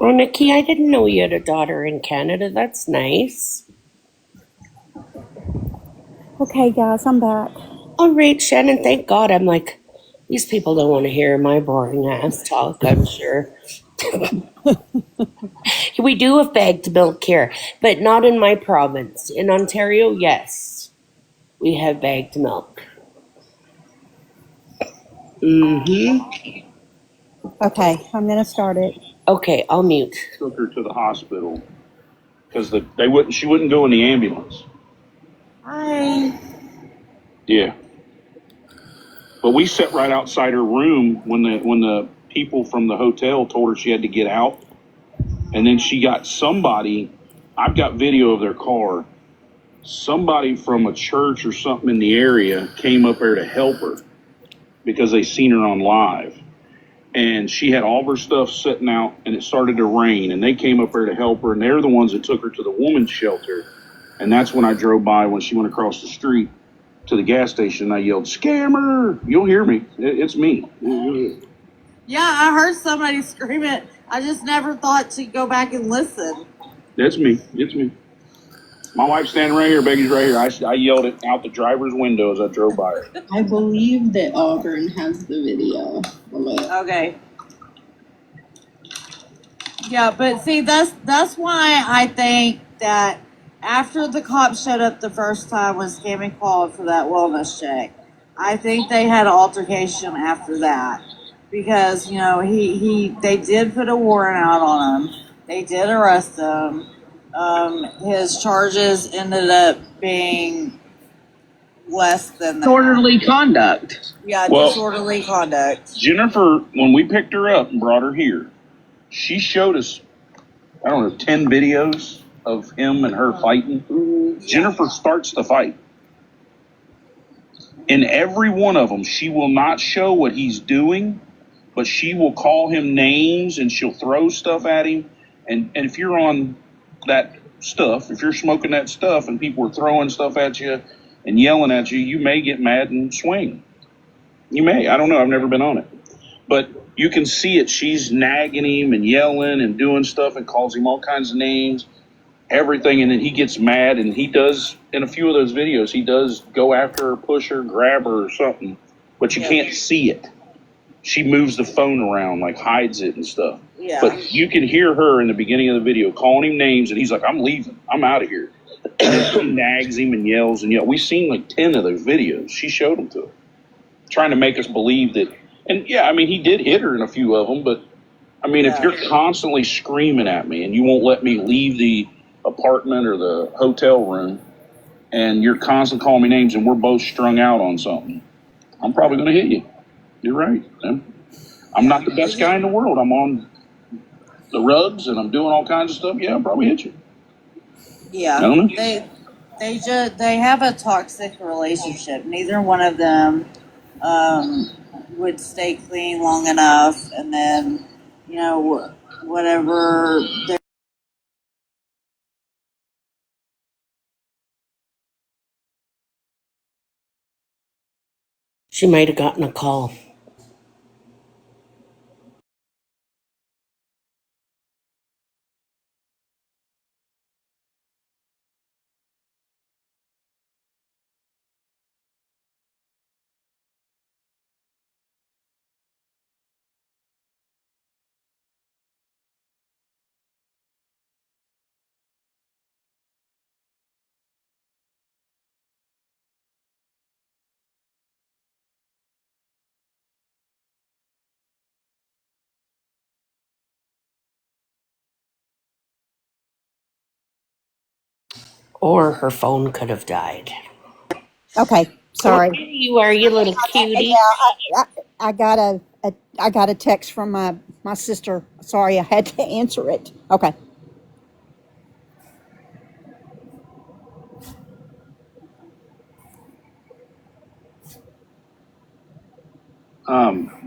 Oh, Nikki, I didn't know you had a daughter in Canada. That's nice. Okay, guys, I'm back. All right, Shannon, thank God. I'm like, these people don't want to hear my boring ass talk, I'm sure. We do have bagged milk here, but not in my province. In Ontario, yes, we have bagged milk. Mm-hmm. Okay, I'm gonna start it. Okay, I'll mute. Took her to the hospital because she wouldn't go in the ambulance. Hi. Yeah, but we sat right outside her room when the people from the hotel told her she had to get out, and then she got somebody. I've got video of their car. Somebody from a church or something in the area came up there to help her because they seen her on live. And she had all of her stuff sitting out, and it started to rain, and they came up there to help her, and they're the ones that took her to the woman's shelter. And that's when I drove by when she went across the street to the gas station, and I yelled, "Scammer!" You'll hear me. It's me. Yeah, I heard somebody scream it. I just never thought to go back and listen. That's me. It's me. My wife's standing right here. Becky's right here. I yelled it out the driver's window as I drove by her. I believe that Auburn has the video. Okay. Yeah, but see, that's why I think that after the cops showed up the first time when Scammy called for that wellness check, I think they had an altercation after that because they did put a warrant out on him. They did arrest him. His charges ended up being less than that. Disorderly conduct. Yeah, Well, disorderly conduct. Jennifer, when we picked her up and brought her here, she showed us, I don't know, 10 videos of him and her fighting. Jennifer starts the fight. In every one of them, she will not show what he's doing, but she will call him names and she'll throw stuff at him. And if you're on that stuff, if you're smoking that stuff and people are throwing stuff at you and yelling at you, you may get mad and swing. You may. I don't know. I've never been on it. But you can see it. She's nagging him and yelling and doing stuff and calls him all kinds of names, everything. And then he gets mad, and he does, in a few of those videos, he does go after her, push her, grab her or something. But you can't see it. She moves the phone around, like hides it and stuff. Yeah. But you can hear her in the beginning of the video calling him names, and he's like, "I'm leaving. I'm out of here." And then she nags him and yells and yells. We've seen like 10 of those videos. She showed them to us, trying to make us believe that. And yeah, I mean, he did hit her in a few of them, but I mean, if you're constantly screaming at me and you won't let me leave the apartment or the hotel room, and you're constantly calling me names, and we're both strung out on something, I'm probably going to hit you. You're right. I'm not the best guy in the world. I'm on the rugs and I'm doing all kinds of stuff. Yeah, I'll probably hit you. Yeah, I don't know. they have a toxic relationship. Neither one of them would stay clean long enough, and then whatever. She might have gotten a call. Or her phone could have died. Okay, sorry. There you are, you little cutie. Yeah, I got a text from my sister. Sorry, I had to answer it. Okay.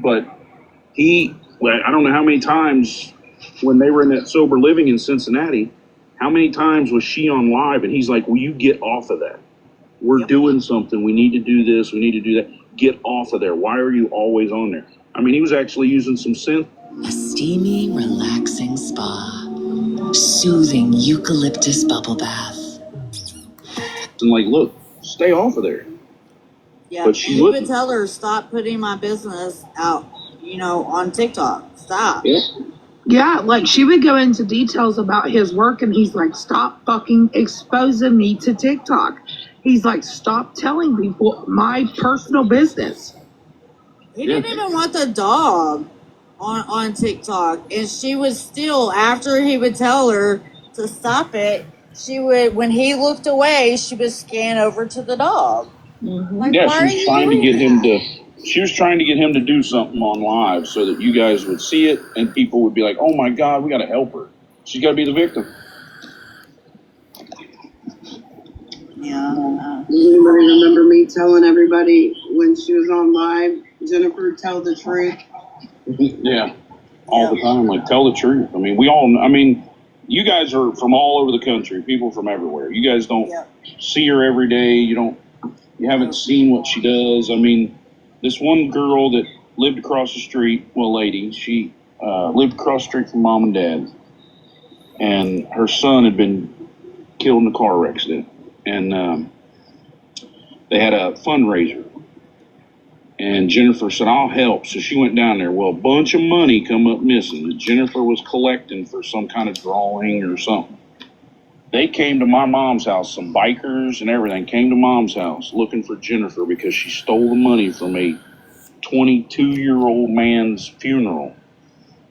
But I don't know how many times when they were in that sober living in Cincinnati, how many times was she on live and he's like, will you get off of that? We're doing something. We need to do this. We need to do that. Get off of there. Why are you always on there? I mean, he was actually using some synth. A steamy, relaxing spa. Soothing eucalyptus bubble bath. And like, look, stay off of there. Yeah, But she he would wouldn't. tell her, stop putting my business out, on TikTok. Stop. Yeah. Yeah, like she would go into details about his work, and he's like, stop fucking exposing me to TikTok. He's like, stop telling people my personal business. He didn't even want the dog on TikTok. And she was still, after he would tell her to stop it, she would, when he looked away, she would scan over to the dog. Like, Yeah, why she was trying to get him to. She was trying to get him to do something on live so that you guys would see it and people would be like, "Oh my God, we got to help her. She's got to be the victim." Yeah. Does anybody remember me telling everybody when she was on live, Jennifer, tell the truth? Yeah, all the time. Like, tell the truth. I mean, we all. I mean, you guys are from all over the country. People from everywhere. You guys don't see her every day. You haven't seen what she does. I mean, this one girl that lived across the street, lady, she lived across the street from mom and dad, and her son had been killed in a car accident, and they had a fundraiser, and Jennifer said, I'll help. So she went down there. Well, a bunch of money come up missing that Jennifer was collecting for some kind of drawing or something. They came to my mom's house, some bikers and everything came to mom's house looking for Jennifer because she stole the money from a 22-year-old man's funeral,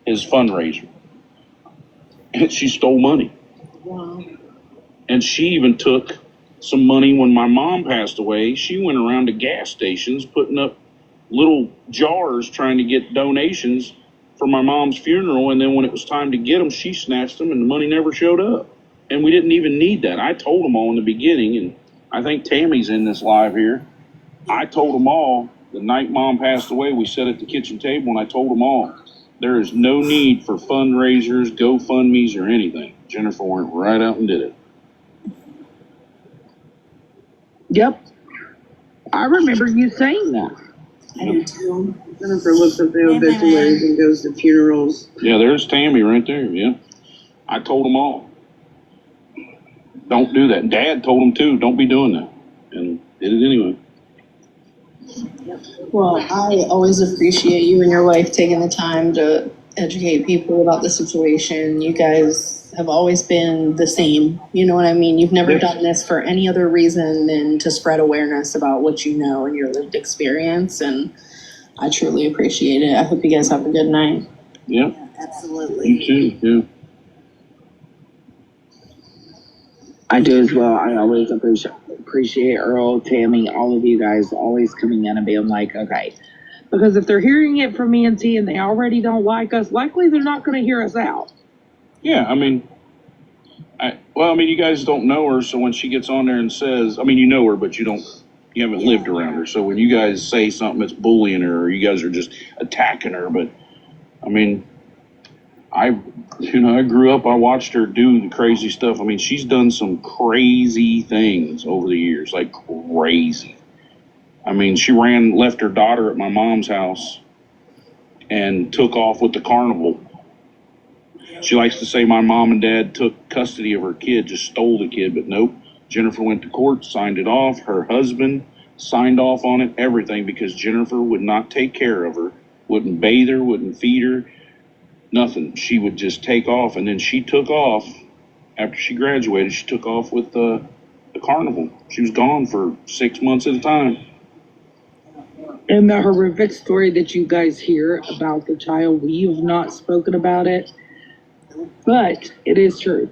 his fundraiser. And she stole money. Wow. And she even took some money when my mom passed away. She went around to gas stations putting up little jars trying to get donations for my mom's funeral. And then when it was time to get them, she snatched them and the money never showed up. And we didn't even need that. I told them all in the beginning, and I think Tammy's in this live here. I told them all the night mom passed away, we sat at the kitchen table, and I told them all, there is no need for fundraisers, GoFundMes, or anything. Jennifer went right out and did it. Yep. I remember you saying that. I do too. Jennifer looks at the obituaries and goes to funerals. Yeah, there's Tammy right there, yeah. I told them all. Don't do that. Dad told them too, don't be doing that. And did it anyway. Well, I always appreciate you and your wife taking the time to educate people about the situation. You guys have always been the same. You know what I mean? You've never done this for any other reason than to spread awareness about what you know and your lived experience. And I truly appreciate it. I hope you guys have a good night. Yeah. Absolutely. You too, yeah. I do as well. I always appreciate Earl, Tammy, all of you guys always coming in and being like, okay. Because if they're hearing it from ENT and they already don't like us, likely they're not going to hear us out. Yeah, I mean, you guys don't know her, so when she gets on there and says, I mean, you know her, but you haven't lived around her. So when you guys say something that's bullying her, or you guys are just attacking her, but I mean, I grew up, I watched her do the crazy stuff. I mean, she's done some crazy things over the years, like crazy. I mean, she left her daughter at my mom's house and took off with the carnival. She likes to say my mom and dad took custody of her kid, just stole the kid, but nope. Jennifer went to court, signed it off. Her husband signed off on it, everything, because Jennifer would not take care of her, wouldn't bathe her, wouldn't feed her. Nothing. She would just take off, and then she took off after she graduated. She took off with the carnival. She was gone for 6 months at a time. And the horrific story that you guys hear about the child, we've not spoken about it, but it is true.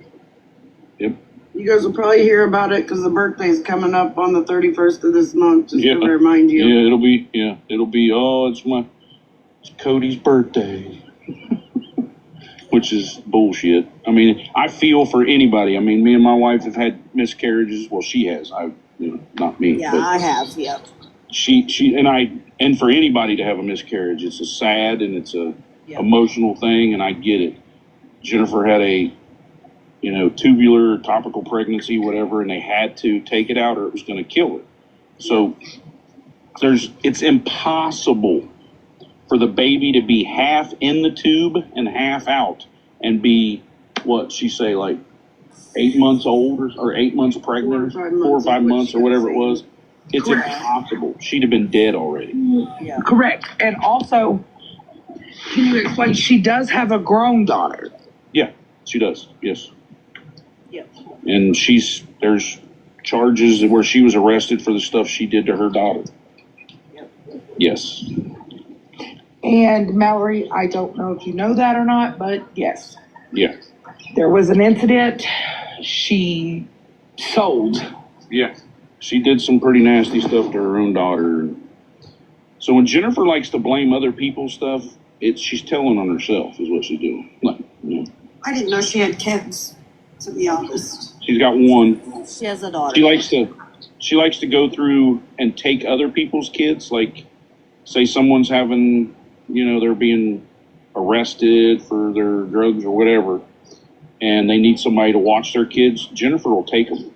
Yep. You guys will probably hear about it because the birthday's coming up on the 31st of this month, just to remind you. Yeah, it'll be, oh, it's Cody's birthday. Which is bullshit. I mean, I feel for anybody. I mean, me and my wife have had miscarriages. Well, she has. Not me. Yeah, but I have. Yep. And for anybody to have a miscarriage, it's a sad and it's a emotional thing, and I get it. Jennifer had a, tubular topical pregnancy, whatever, and they had to take it out or it was going to kill her. So it's impossible for the baby to be half in the tube and half out and be, what she say, like 8 months old or 8 months pregnant, 4 or 5 months or whatever it was. It's impossible. She'd have been dead already. Yeah. Correct. And also, can you explain, she does have a grown daughter? Yeah, she does. Yes. Yep. And there's charges where she was arrested for the stuff she did to her daughter. Yep. Yes. And Mallory, I don't know if you know that or not, but yes. Yeah. There was an incident she sold. Yeah. She did some pretty nasty stuff to her own daughter. So when Jennifer likes to blame other people's stuff, she's telling on herself is what she's doing. I didn't know she had kids, to be honest. She's got one. She has a daughter. She likes to go through and take other people's kids, like say someone's having, they're being arrested for their drugs or whatever, and they need somebody to watch their kids. Jennifer will take them,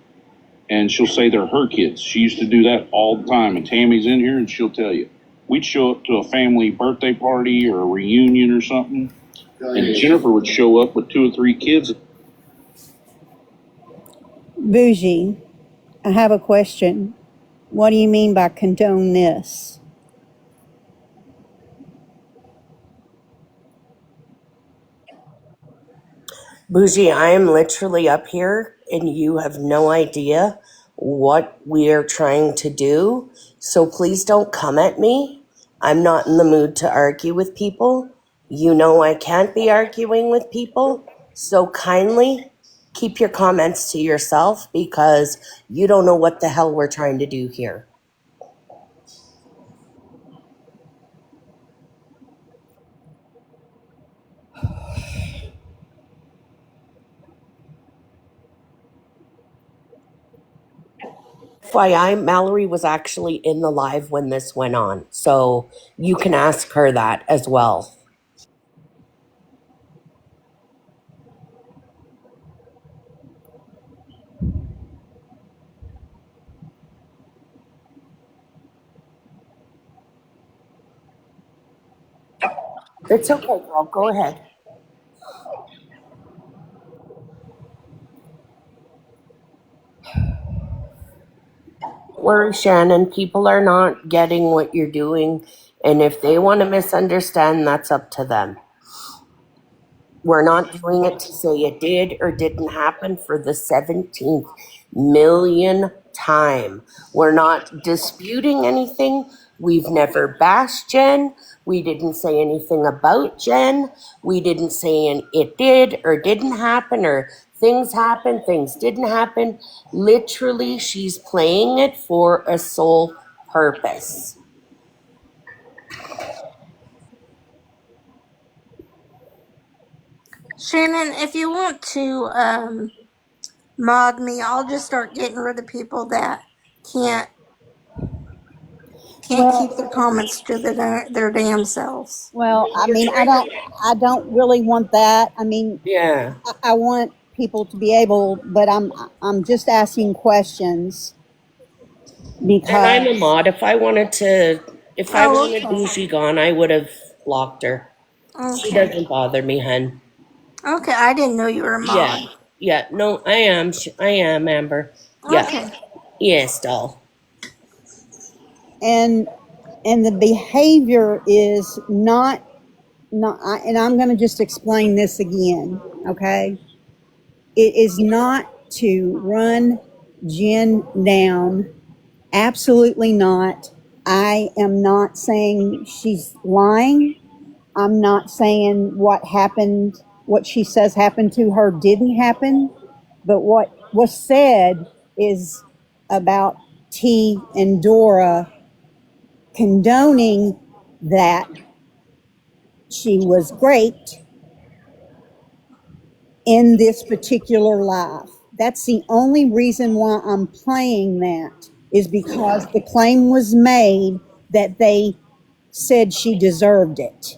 and she'll say they're her kids. She used to do that all the time, and Tammy's in here, and she'll tell you. We'd show up to a family birthday party or a reunion or something, and Jennifer would show up with 2 or 3 kids. Bougie, I have a question. What do you mean by condone this? Bougie, I am literally up here and you have no idea what we're trying to do. So please don't come at me. I'm not in the mood to argue with people. You know I can't be arguing with people. So kindly keep your comments to yourself because you don't know what the hell we're trying to do here. FYI, Mallory was actually in the live when this went on, so you can ask her that as well. It's okay, girl. Go ahead. Don't worry, Shannon. People are not getting what you're doing, and if they want to misunderstand, that's up to them. We're not doing it to say it did or didn't happen for the 17th million time. We're not disputing anything. We've never bashed Jen. We didn't say anything about Jen. We didn't say it did or didn't happen or things happened, things didn't happen. Literally, she's playing it for a sole purpose. Shannon, if you want to mod me, I'll just start getting rid of people that can't keep their comments to their damn selves. Well, I mean, I don't really want that. I mean, Yeah. I want people to be able, but I'm just asking questions because. And I'm a mod. If I wanted Bougie gone, I would have blocked her. Okay. She doesn't bother me, hun. Okay, I didn't know you were a mod. Yeah. No, I am. I am, Amber. Yeah. Okay. Yes, doll. And the behavior is not, and I'm going to just explain this again, okay? It is not to run Jen down. Absolutely not. I am not saying she's lying. I'm not saying what she says happened to her didn't happen. But what was said is about T and Dora condoning that she was great in this particular life. That's the only reason why I'm playing that, is because the claim was made that they said she deserved it.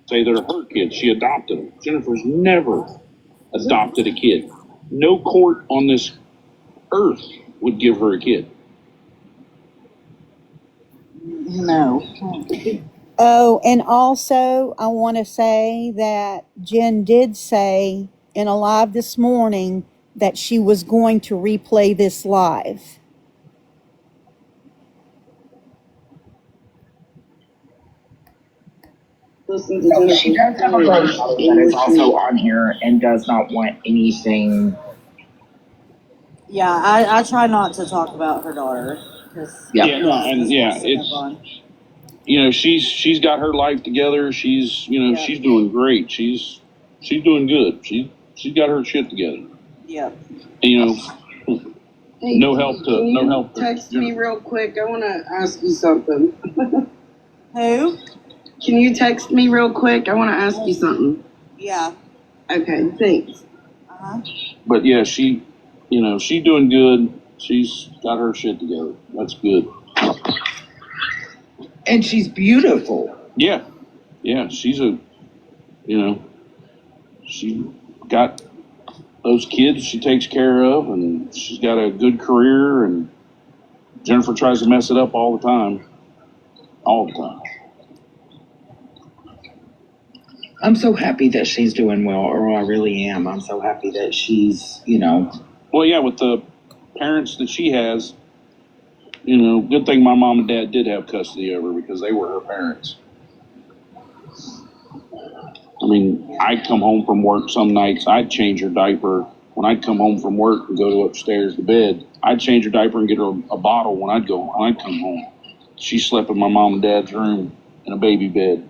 Say they're her kids. She adopted them. Jennifer's never adopted a kid. No court on this earth would give her a kid. No. Oh, and also I want to say that Jen did say in a live this morning that she was going to replay this live. Listen to So she does have a Jennifer's grandmother in that is retreat. also on here and does not want anything. Yeah, I try not to talk about her daughter. Yeah, no, and yeah, it's she's got her life together. She's she's doing great. She's doing good. She's got her shit together. Yep. Hey, no help to text me real quick. I want to ask you something. Who? Can you text me real quick? I want to ask you something. Yeah. Okay, thanks. But yeah, she's doing good. She's got her shit together. That's good. And she's beautiful. Yeah, she's she got those kids she takes care of, and she's got a good career, and Jennifer tries to mess it up all the time. I'm so happy that she's doing well, or I really am. I'm so happy that she's, Well, yeah, with the parents that she has, good thing my mom and dad did have custody of her, because they were her parents. I mean, I'd come home from work some nights, I'd change her diaper. When I'd come home from work and go to upstairs to bed, I'd change her diaper and get her a bottle when I'd come home. She slept in my mom and dad's room in a baby bed.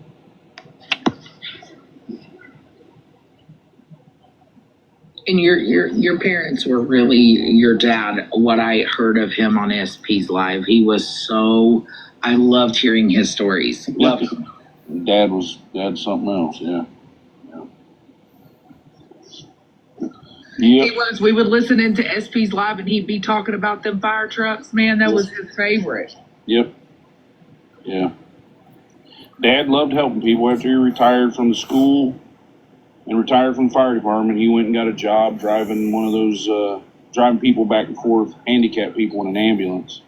And your parents were really, your dad, what I heard of him on SP's Live, he was so, I loved hearing his stories. Loved him. Dad's something else, yeah. He was. We would listen into SP's Live and he'd be talking about them fire trucks. Man, that was his favorite. Yep. Yeah. Dad loved helping people. After he retired from the school and retired from the fire department, he went and got a job driving one of those, driving people back and forth, handicapped people in an ambulance.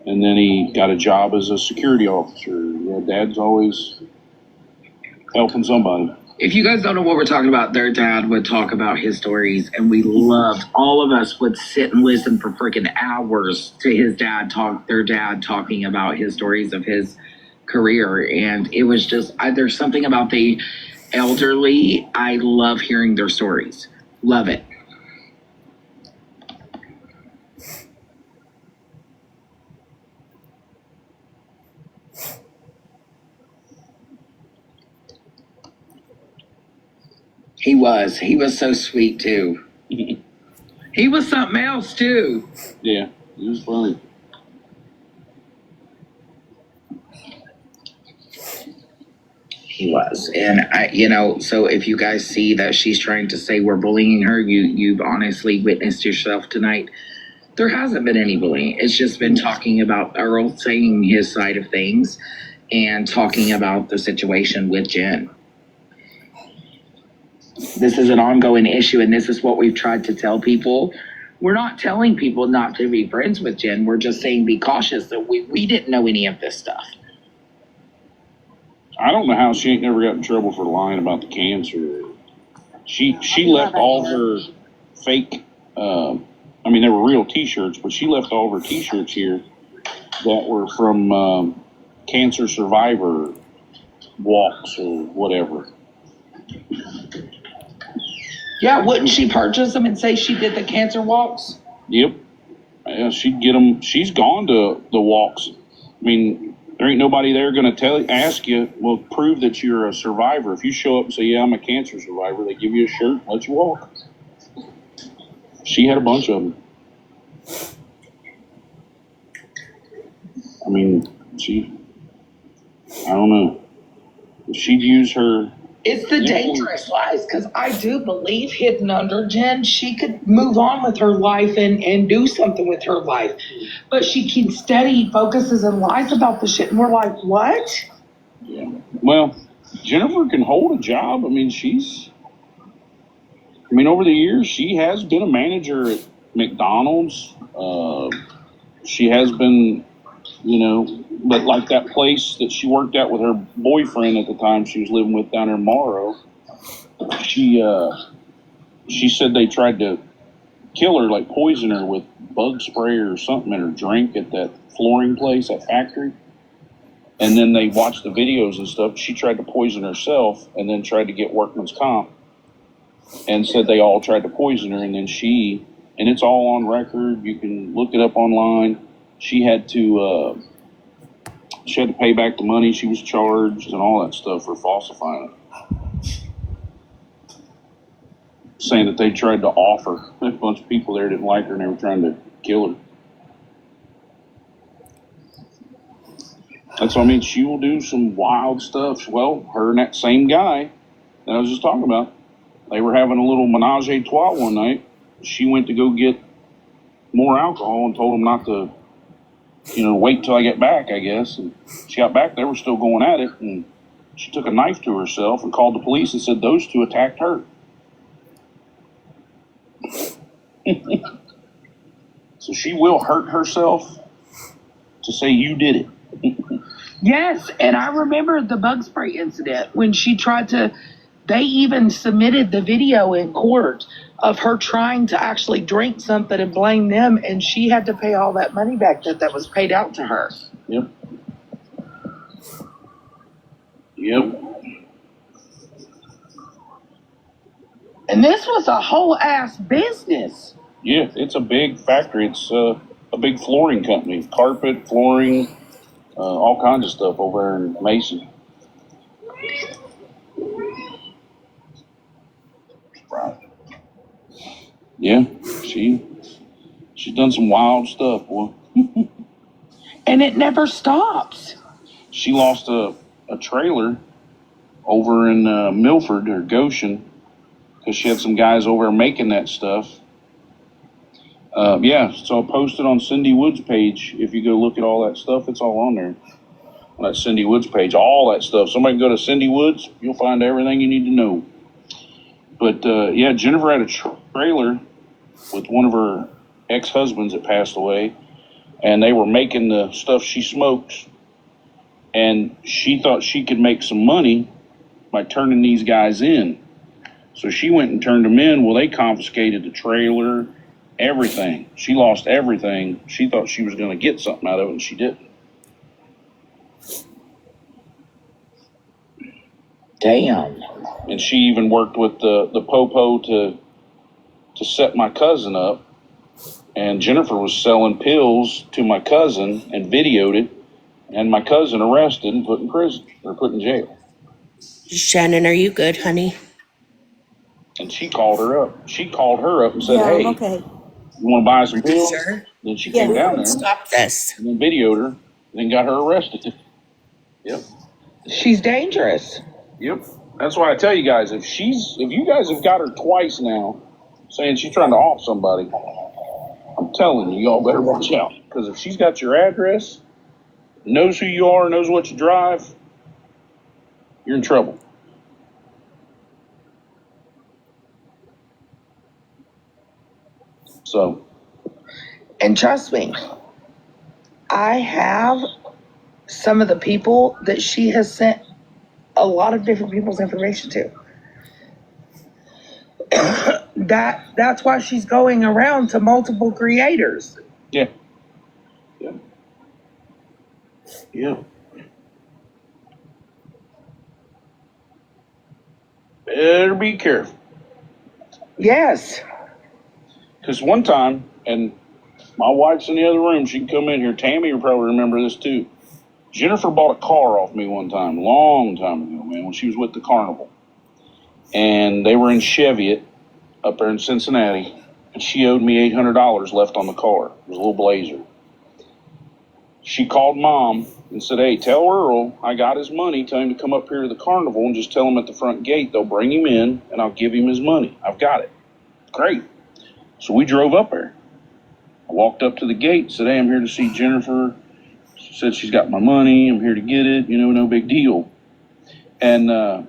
And then he got a job as a security officer. Yeah, Dad's always helping somebody. If you guys don't know what we're talking about, their dad would talk about his stories, and we loved, all of us would sit and listen for freaking hours to their dad talking about his stories of his career. And it was just, there's something about the elderly, I love hearing their stories. Love it. He was so sweet too. He was something else too. Yeah, he was funny. He was. And so if you guys see that she's trying to say we're bullying her, you've honestly witnessed yourself tonight. There hasn't been any bullying. It's just been talking about Earl saying his side of things and talking about the situation with Jen. This is an ongoing issue, and this is what we've tried to tell people. We're not telling people not to be friends with Jen. We're just saying be cautious that we didn't know any of this stuff. I don't know how she ain't never got in trouble for lying about the cancer. She left all her fake, they were real T-shirts, but she left all of her T-shirts here that were from cancer survivor walks or whatever. Yeah, wouldn't she purchase them and say she did the cancer walks? Yep. Yeah, she'd get them. She's gone to the walks. I mean, there ain't nobody there going to ask you, well, prove that you're a survivor. If you show up and say, yeah, I'm a cancer survivor, they give you a shirt and let you walk. She had a bunch of them. I mean, I don't know. She'd use her. It's the dangerous lies, because I do believe hidden under Jen, she could move on with her life and do something with her life. But she keeps steady focuses and lies about the shit, and we're like, what? Yeah. Well, Jennifer can hold a job. I mean, over the years, she has been a manager at McDonald's. She has been, but like that place that she worked at with her boyfriend at the time she was living with down in Morrow, she said they tried to kill her, like poison her with bug spray or something in her drink at that flooring place, that factory. And then they watched the videos and stuff. She tried to poison herself and then tried to get workman's comp and said they all tried to poison her. And then and it's all on record. You can look it up online. She had to pay back the money she was charged and all that stuff for falsifying it. Saying that they tried to offer. A bunch of people there didn't like her and they were trying to kill her. That's what I mean. She will do some wild stuff. Well, her and that same guy that I was just talking about, they were having a little menage a trois one night. She went to go get more alcohol and told him not to, wait till I get back, I guess. And she got back, they were still going at it, and she took a knife to herself and called the police and said those two attacked her. So she will hurt herself to say you did it. Yes, and I remember the bug spray incident when she tried to, they even submitted the video in court of her trying to actually drink something and blame them, and she had to pay all that money back that was paid out to her. Yep. And this was a whole ass business. Yeah, it's a big factory. It's a big flooring company. Carpet, flooring, all kinds of stuff over there in Mason. Right. Yeah, she's done some wild stuff, boy. And it never stops. She lost a trailer over in Milford or Goshen because she had some guys over there making that stuff. So I posted on Cindy Wood's page. If you go look at all that stuff, it's all on there. On that Cindy Wood's page, all that stuff. Somebody can go to Cindy Woods, you'll find everything you need to know. But Jennifer had a trailer with one of her ex-husbands that passed away, and they were making the stuff she smokes, and she thought she could make some money by turning these guys in. So she went and turned them in. Well, they confiscated the trailer, everything. She lost everything. She thought she was going to get something out of it, and she didn't. Damn. And she even worked with the popo to set my cousin up. And Jennifer was selling pills to my cousin and videoed it. And my cousin arrested and put in prison or put in jail. Shannon, are you good, honey? And she called her up. She called her up and said, Yeah, hey, okay. you want to buy some pills? Sure. Then she came down there. Stop this. And then videoed her. And then got her arrested. Yep. She's dangerous. Yep. That's why I tell you guys, if you guys have got her twice now saying she's trying to off somebody, I'm telling you, y'all better watch out. Because if she's got your address, knows who you are, knows what you drive, you're in trouble. So. And trust me, I have some of the people that she has sent a lot of different people's information to. That's why she's going around to multiple creators. Yeah. Yeah. Yeah. better be careful. Yes. Because one time, and my wife's in the other room, she can come in here. Tammy will probably remember this too. Jennifer bought a car off me one time, long time ago, man, when she was with the carnival. And they were in Cheviot up there in Cincinnati, and she owed me $800 left on the car. It was a little Blazer. She called Mom and said, hey, tell Earl I got his money. Tell him to come up here to the carnival and just tell him at the front gate they'll bring him in and I'll give him his money. I've got it. Great. So we drove up there. I walked up to the gate, said, hey, I'm here to see Jennifer. She said she's got my money. I'm here to get it. You know, no big deal. And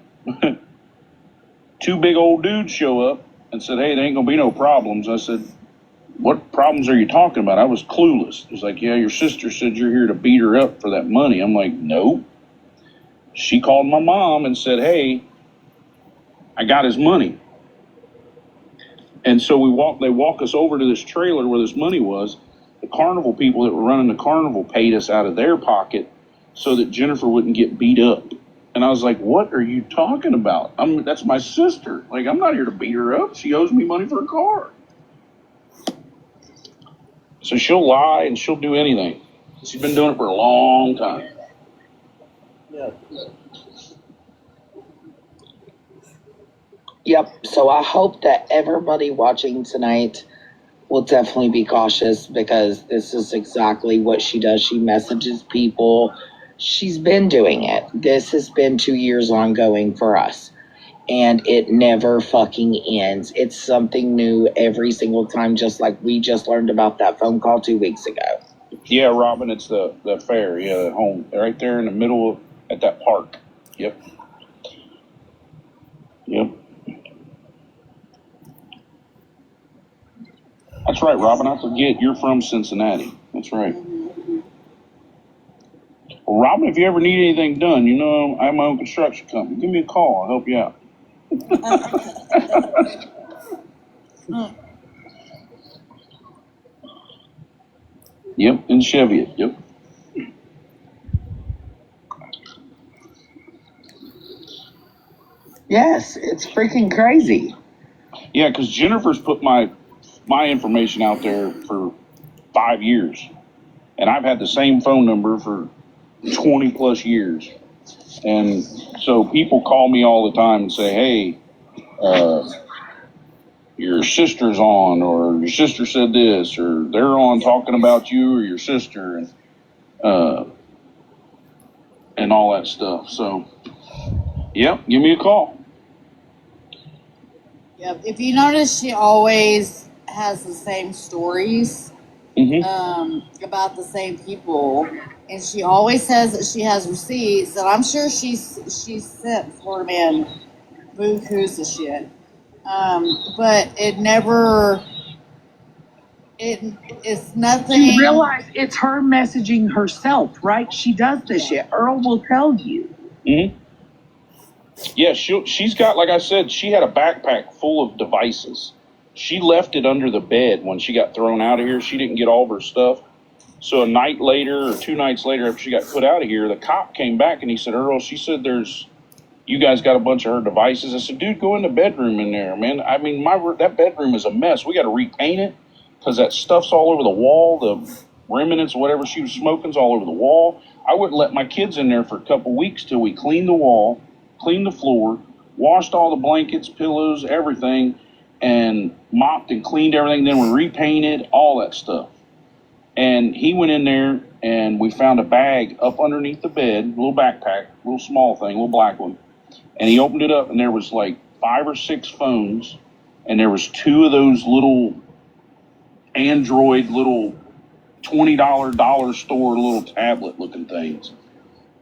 two big old dudes show up and said, hey, there ain't going to be no problems. I said, what problems are you talking about? I was clueless. He's like, yeah, your sister said you're here to beat her up for that money. I'm like, no. She called my mom and said, hey, I got his money. And so they walk us over to this trailer where this money was. The carnival people that were running the carnival paid us out of their pocket so that Jennifer wouldn't get beat up. And I was like, what are you talking about? That's my sister. Like, I'm not here to beat her up. She owes me money for a car. So she'll lie and she'll do anything. She's been doing it for a long time. Yeah. Yep. So I hope that everybody watching tonight will definitely be cautious because this is exactly what she does. She messages people. She's been doing it. This has been 2 years ongoing for us. And it never fucking ends. It's something new every single time, just like we just learned about that phone call 2 weeks ago. Yeah, Robin, it's the fair. Yeah, the home. Right there in the middle at that park. Yep. Yep. That's right, Robin. I forget you're from Cincinnati. That's right. Well, Robin, if you ever need anything done, you know I have my own construction company. Give me a call. I'll help you out. Yep, in Cheviot. Yep. Yes, it's freaking crazy. Yeah, because Jennifer's put my information out there for 5 years, and I've had the same phone number for 20 plus years. And so people call me all the time and say, hey, your sister's on, or your sister said this, or they're on talking about you or your sister, and all that stuff. So, yep, give me a call. Yep. If you notice, she always has the same stories about the same people, and she always says that she has receipts. And I'm sure she's sent Florida Man bukus of shit, but it never. It's nothing. You realize it's her messaging herself, right? She does this shit. Earl will tell you. Mm-hmm. Yeah, she's got, like I said, she had a backpack full of devices. She left it under the bed when she got thrown out of here. She didn't get all of her stuff. So a night later or 2 nights later after she got put out of here, the cop came back and he said, Earl, she said you guys got a bunch of her devices. I said, dude, go in the bedroom in there, man. I mean, that bedroom is a mess. We got to repaint it because that stuff's all over the wall. The remnants, whatever she was smoking's all over the wall. I wouldn't let my kids in there for a couple weeks till we cleaned the wall, cleaned the floor, washed all the blankets, pillows, everything, and mopped and cleaned everything. Then we repainted, all that stuff. And he went in there, and we found a bag up underneath the bed, a little backpack, a little small thing, a little black one. And he opened it up, and there was like 5 or 6 phones, and there was 2 of those little Android, little $20 dollar store little tablet looking things.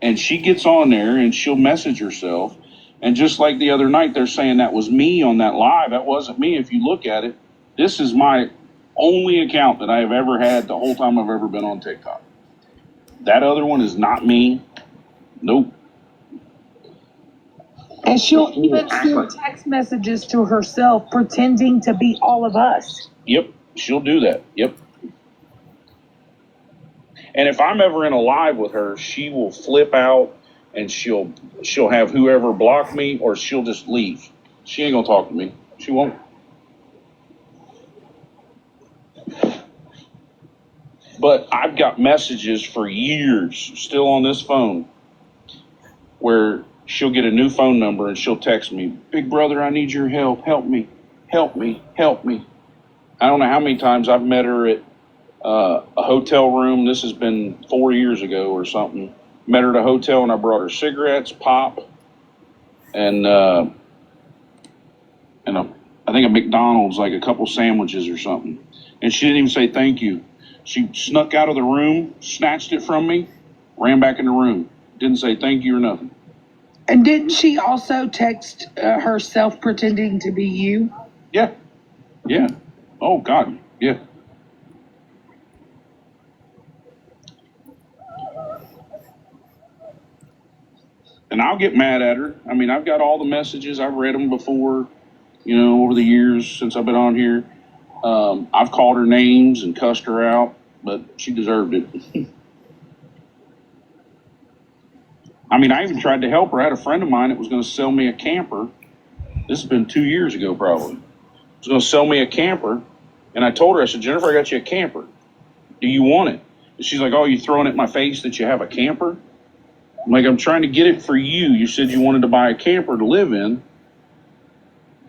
And she gets on there, and she'll message herself. And just like the other night, they're saying that was me on that live. That wasn't me. If you look at it, this is my only account that I have ever had the whole time I've ever been on TikTok. That other one is not me. Nope. And she'll even send text messages to herself pretending to be all of us. Yep, she'll do that. Yep. And if I'm ever in a live with her, she will flip out and she'll have whoever block me, or she'll just leave. She ain't gonna talk to me. She won't. But I've got messages for years still on this phone where she'll get a new phone number and she'll text me, "Big brother, I need your help. Help me. Help me. Help me." I don't know how many times I've met her at a hotel room. This has been 4 years ago or something. Met her at a hotel and I brought her cigarettes, pop, and I think a McDonald's, like a couple sandwiches or something. And she didn't even say thank you. She snuck out of the room, snatched it from me, ran back in the room. Didn't say thank you or nothing. And didn't she also text herself pretending to be you? Yeah. Yeah. Oh, God. Yeah. And I'll get mad at her. I mean, I've got all the messages. I've read them before, over the years since I've been on here. I've called her names and cussed her out, but she deserved it. I mean, I even tried to help her. I had a friend of mine that was going to sell me a camper. This has been 2 years ago, probably. Was going to sell me a camper, and I told her, I said, "Jennifer, I got you a camper. Do you want it?" And she's like, "Oh, you throwing it in my face that you have a camper?" I'm like, "I'm trying to get it for you. You said you wanted to buy a camper to live in."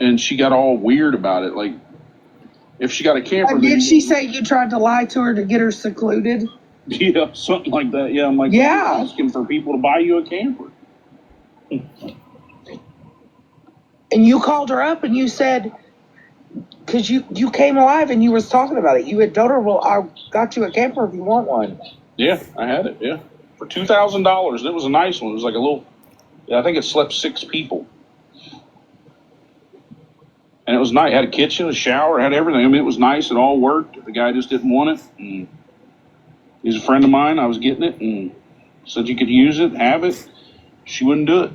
And she got all weird about it. Like, if she got a camper... Did she say you tried to lie to her to get her secluded? Yeah, something like that. Yeah, I'm like, yeah, "You're asking for people to buy you a camper." And you called her up and you said, because you came alive and you was talking about it. You had told her, "Well, I got you a camper if you want one." Yeah, I had it, yeah. For $2,000. It was a nice one. It was like a little... I think it slept 6 people. And it was nice. It had a kitchen, a shower, it had everything. I mean, it was nice. It all worked. The guy just didn't want it. And he's a friend of mine. I was getting it and said you could use it, have it. She wouldn't do it.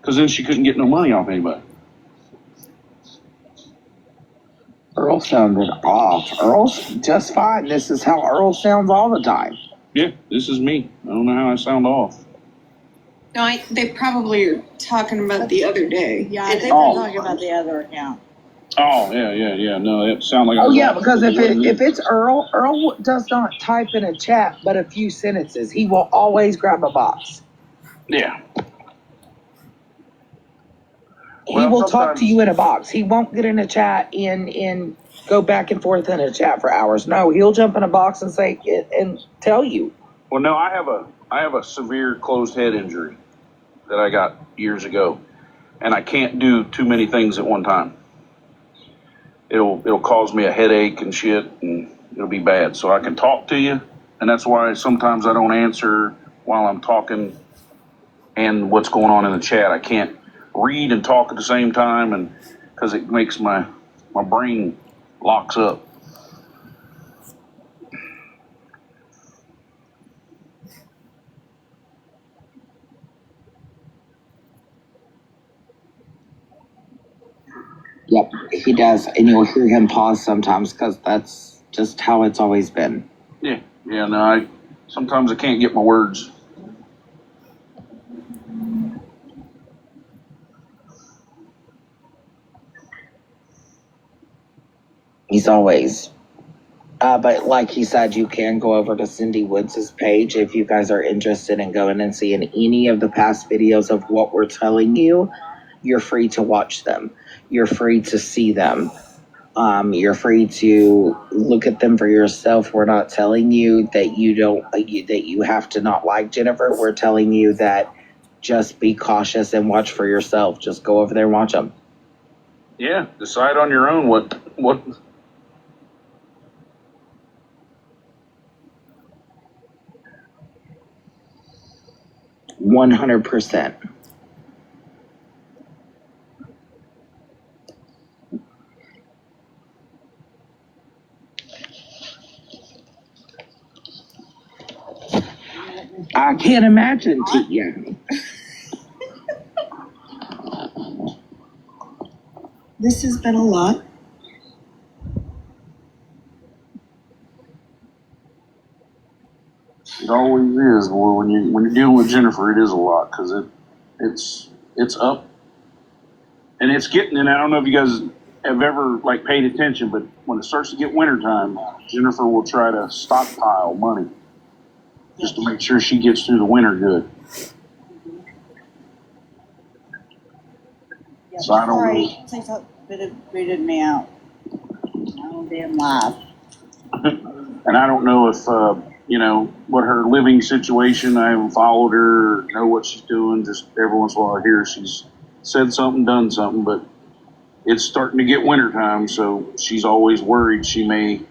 Because then she couldn't get no money off anybody. Earl sounded off. Earl's just fine. This is how Earl sounds all the time. Yeah, this is me. I don't know how I sound off. No, they probably are talking about the other day. Yeah, I think they're talking about the other account. Oh, yeah. No, it sounded like... Oh, yeah, because if it's Earl does not type in a chat but a few sentences. He will always grab a box. Yeah. He will talk to you in a box. He won't get in a chat and go back and forth in a chat for hours. No, he'll jump in a box and say and tell you. Well, no, I have a severe closed head injury that I got years ago, and I can't do too many things at one time. It'll cause me a headache and shit, and it'll be bad. So I can talk to you, and that's why sometimes I don't answer while I'm talking and what's going on in the chat. I can't read and talk at the same time, and because it makes my brain locks up. Yep, he does. And you'll hear him pause sometimes because that's just how it's always been. Yeah, no, sometimes I can't get my words. He's always. But like he said, you can go over to Cindy Woods' page if you guys are interested in going and seeing any of the past videos of what we're telling you. You're free to watch them. You're free to see them. You're free to look at them for yourself. We're not telling you that you have to not like Jennifer. We're telling you that just be cautious and watch for yourself. Just go over there and watch them. Yeah, decide on your own what 100%. I can't imagine Tia. This has been a lot. It always is. Well, when you're dealing with Jennifer, it is a lot because it's up And it's getting, and I don't know if you guys have ever like paid attention, but when it starts to get wintertime, Jennifer will try to stockpile money just to make sure she gets through the winter good. Yeah, So I don't sorry, know. TikTok booted me out. I don't damn live. And I don't know if, what her living situation, I haven't followed her or know what she's doing. Just every once in a while I hear she's said something, done something, but it's starting to get wintertime, so she's always worried she may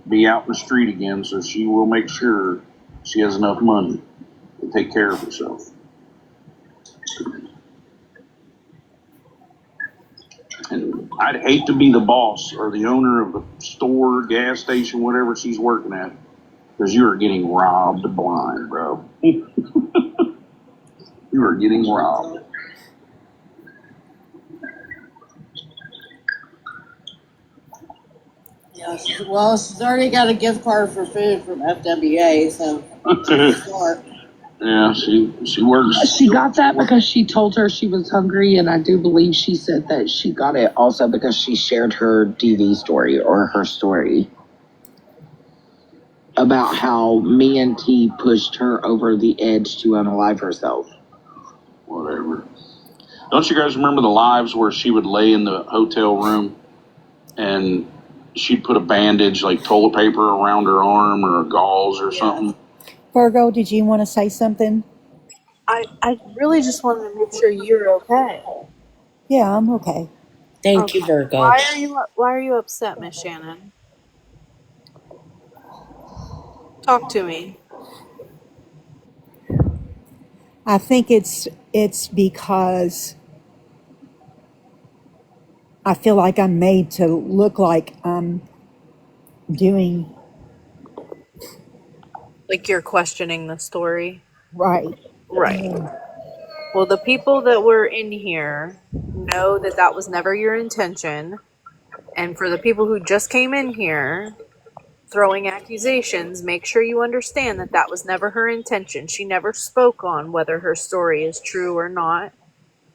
be out in the street again, so she will make sure she has enough money to take care of herself. And I'd hate to be the boss or the owner of the store, gas station, whatever she's working at, because you are getting robbed blind, bro. You are getting robbed. Yeah, she's already got a gift card for food from FWA, so start. Yeah, she works. She got that because she told her she was hungry, and I do believe she said that she got it also because she shared her DV story or her story about how me and T pushed her over the edge to unalive herself. Whatever. Don't you guys remember the lives where she would lay in the hotel room and she'd put a bandage, like toilet paper, around her arm or gauze or something? Virgo, did you want to say something? I really just wanted to make sure you're okay. Yeah, I'm okay. Thank you, Virgo. Why are you upset, Miss Shannon? Talk to me. I think it's because I feel like I'm made to look like I'm doing Like you're questioning the story. right. Right. Well, the people that were in here know that that was never your intention. And for the people who just came in here throwing accusations, make sure you understand that that was never her intention. She never spoke on whether her story is true or not.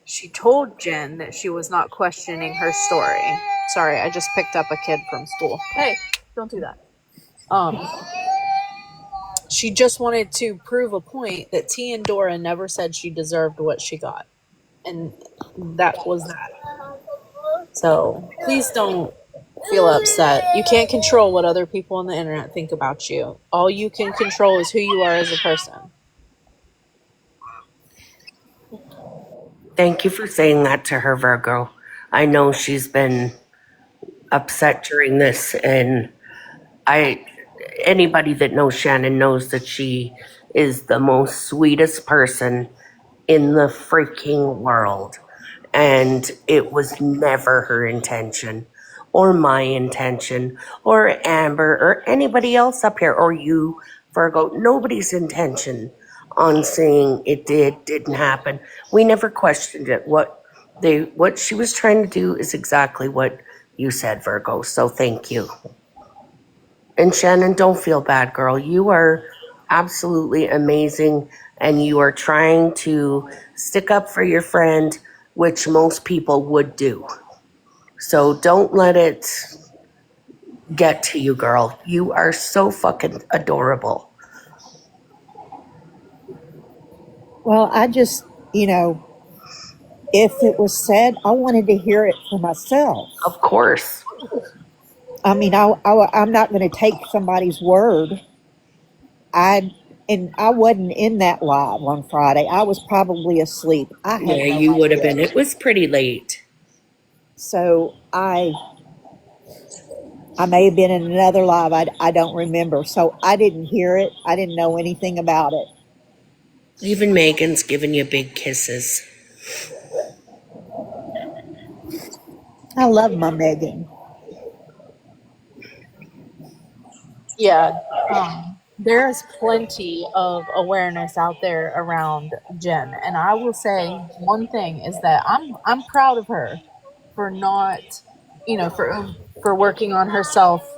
She told Jen that she was not questioning her story. Sorry, I just picked up a kid from school. Hey, don't do that. She just wanted to prove a point that T and Dora never said she deserved what she got. And that was that. So please don't feel upset. You can't control what other people on the internet think about you. All you can control is who you are as a person. Thank you for saying that to her, Virgo. I know she's been upset during this, and anybody that knows Shannon knows that she is the most sweetest person in the freaking world. And it was never her intention or my intention or Amber or anybody else up here or you, Virgo. Nobody's intention on saying it didn't happen. We never questioned it. What she was trying to do is exactly what you said, Virgo. So thank you. And Shannon, don't feel bad, girl. You are absolutely amazing, and you are trying to stick up for your friend, which most people would do. So don't let it get to you, girl. You are so fucking adorable. Well, I just, if it was said, I wanted to hear it for myself. Of course. I mean, I'm not going to take somebody's word. I wasn't in that live on Friday. I was probably asleep. I had Yeah, no you would have idea. been. It was pretty late. So I may have been in another live. I don't remember. So I didn't hear it. I didn't know anything about it. Even Megan's giving you big kisses. I love my Megan. Yeah, there's plenty of awareness out there around Jen, and I will say one thing is that I'm proud of her for not, for working on herself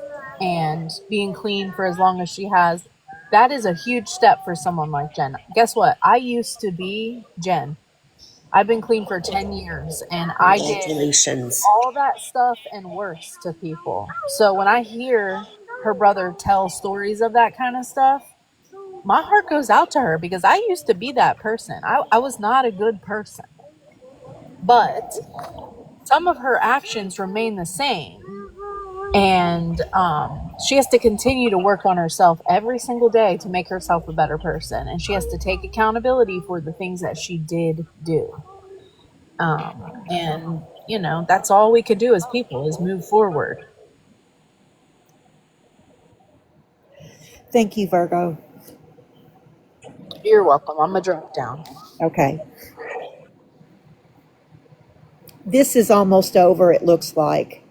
and being clean for as long as she has. That is a huge step for someone like Jen. Guess what? I used to be Jen. I've been clean for 10 years and I did Congratulations. all that stuff and worse to people. So when I hear her brother tell stories of that kind of stuff, my heart goes out to her because I used to be that person. I was not a good person. But some of her actions remain the same. And she has to continue to work on herself every single day to make herself a better person. And she has to take accountability for the things that she did do. And, you know, that's all we could do as people is move forward. Thank you, Virgo. You're welcome. I'm a drop down. Okay. This is almost over, it looks like.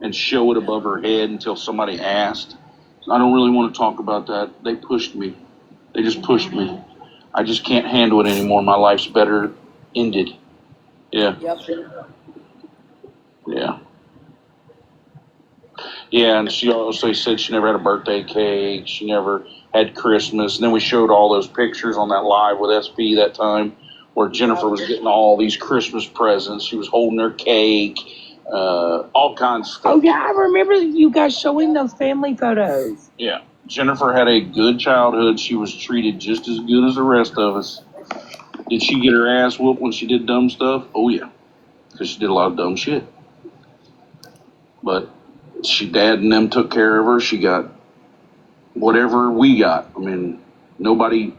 And show it above her head until somebody asked. I don't really want to talk about that. They pushed me. They just pushed me. I just can't handle it anymore. My life's better ended. Yeah. Yep. Yeah. Yeah, and she also said she never had a birthday cake. She never had Christmas. And then we showed all those pictures on that live with SP that time where Jennifer was getting all these Christmas presents. She was holding her cake, all kinds of stuff. Oh, yeah, I remember you guys showing those family photos. Yeah. Jennifer had a good childhood. She was treated just as good as the rest of us. Did she get her ass whooped when she did dumb stuff? Oh, yeah. Because she did a lot of dumb shit. But dad and them took care of her. She got whatever we got. I mean, nobody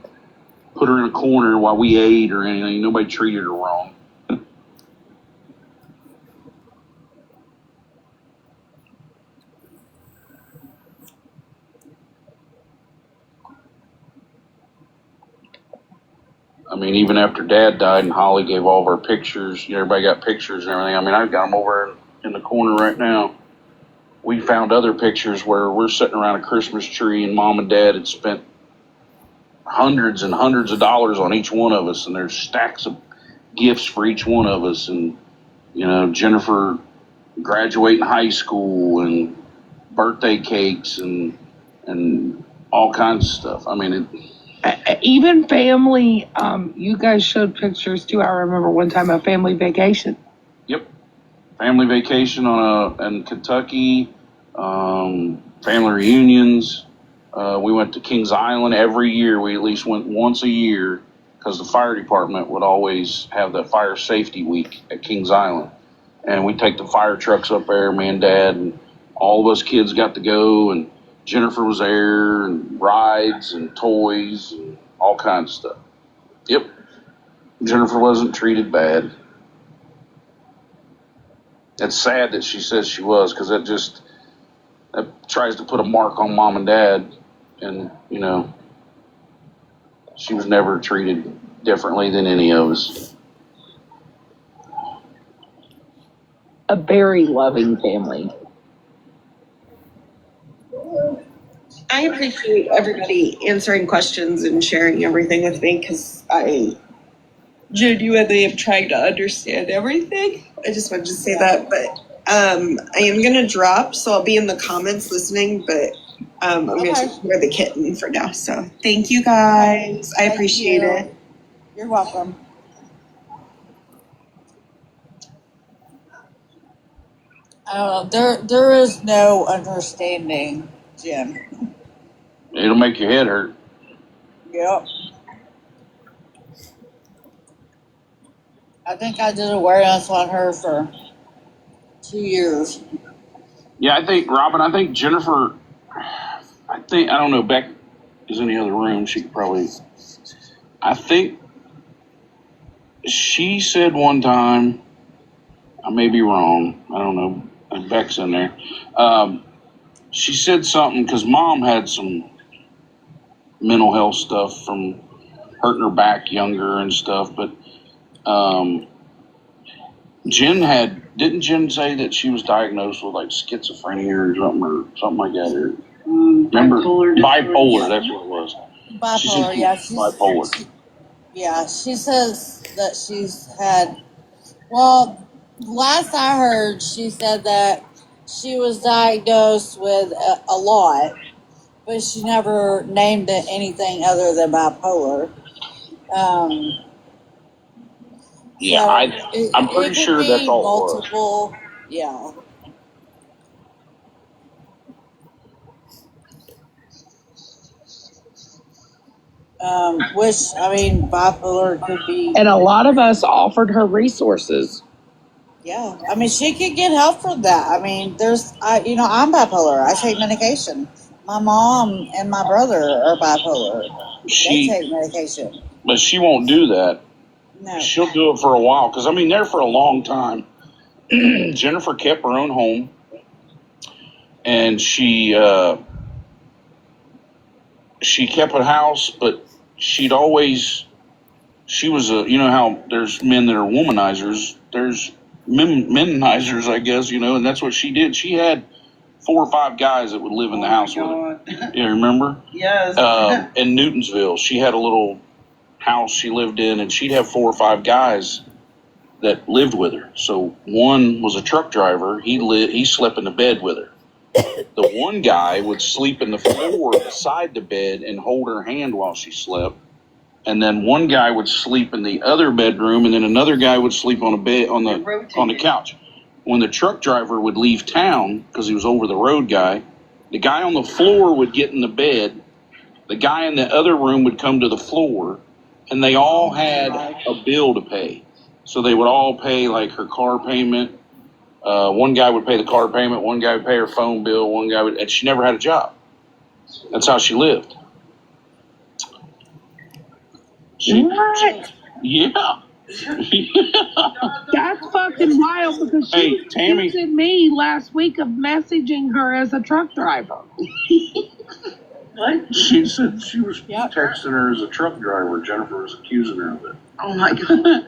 put her in a corner while we ate or anything. Nobody treated her wrong. I mean, even after Dad died and Holly gave all of our pictures, everybody got pictures and everything. I mean, I've got them over in the corner right now. We found other pictures where we're sitting around a Christmas tree and Mom and Dad had spent hundreds and hundreds of dollars on each one of us, and there's stacks of gifts for each one of us. And, you know, Jennifer graduating high school and birthday cakes and all kinds of stuff. I mean, even family, you guys showed pictures too. I remember one time a family vacation. Yep. Family vacation in Kentucky, family reunions. We went to Kings Island every year. We at least went once a year because the fire department would always have the fire safety week at Kings Island. And we'd take the fire trucks up there, me and Dad, and all of us kids got to go, and Jennifer was there, and rides and toys and all kinds of stuff. Yep. Jennifer wasn't treated bad. It's sad that she says she was, because that tries to put a mark on Mom and Dad. And, you know, she was never treated differently than any of us. A very loving family. I appreciate everybody answering questions and sharing everything with me because I genuinely am trying to understand everything. I just wanted to say that, but I am going to drop, so I'll be in the comments listening, but I'm going to take care of the kitten for now. So thank you guys. I appreciate it. You're welcome. There is no understanding, Jim. It'll make your head hurt. Yep. I think I did awareness on her for 2 years. Yeah, I think Jennifer, I don't know, Beck is in the other room. She could probably, I think she said one time, I may be wrong, I don't know, Beck's in there. She said something because Mom had some mental health stuff from hurting her back younger and stuff, but didn't Jen say that she was diagnosed with like schizophrenia or something like that? Or remember? Bipolar, that's what it was. Bipolar, yeah. Bipolar. Yeah, she says that she's had, well, last I heard, she said that she was diagnosed with a lot, but she never named it anything other than bipolar. Yeah, So I'm pretty it sure could that's be all it was. multiple. Yeah. Which, I mean, bipolar could be. And a lot of us offered her resources. Yeah, I mean, she could get help for that. I mean, I'm bipolar. I take medication. My mom and my brother are bipolar. They take medication. But she won't do that. No. She'll do it for a while. Because, I mean, there for a long time, Jennifer kept her own home. And she kept a house, but she was you know how there's men that are womanizers. There's menizers, I guess, and that's what she did. She had 4 or 5 guys that would live in the house with her. Yeah, remember? Yes. In Newtonsville, she had a little house she lived in, and she'd have 4 or 5 guys that lived with her. So one was a truck driver. He slept in the bed with her. The one guy would sleep in the floor beside the bed and hold her hand while she slept. And then one guy would sleep in the other bedroom, and then another guy would sleep on a bed on the couch. When the truck driver would leave town, because he was over the road guy, the guy on the floor would get in the bed. The guy in the other room would come to the floor, and they all had a bill to pay. So they would all pay like her car payment. One guy would pay the car payment. One guy would pay her phone bill. One guy would, and she never had a job. That's how she lived. What? Yeah. That's fucking wild because she was accusing me last week of messaging her as a truck driver. What? She said she was texting her as a truck driver. Jennifer was accusing her of it. Oh my God.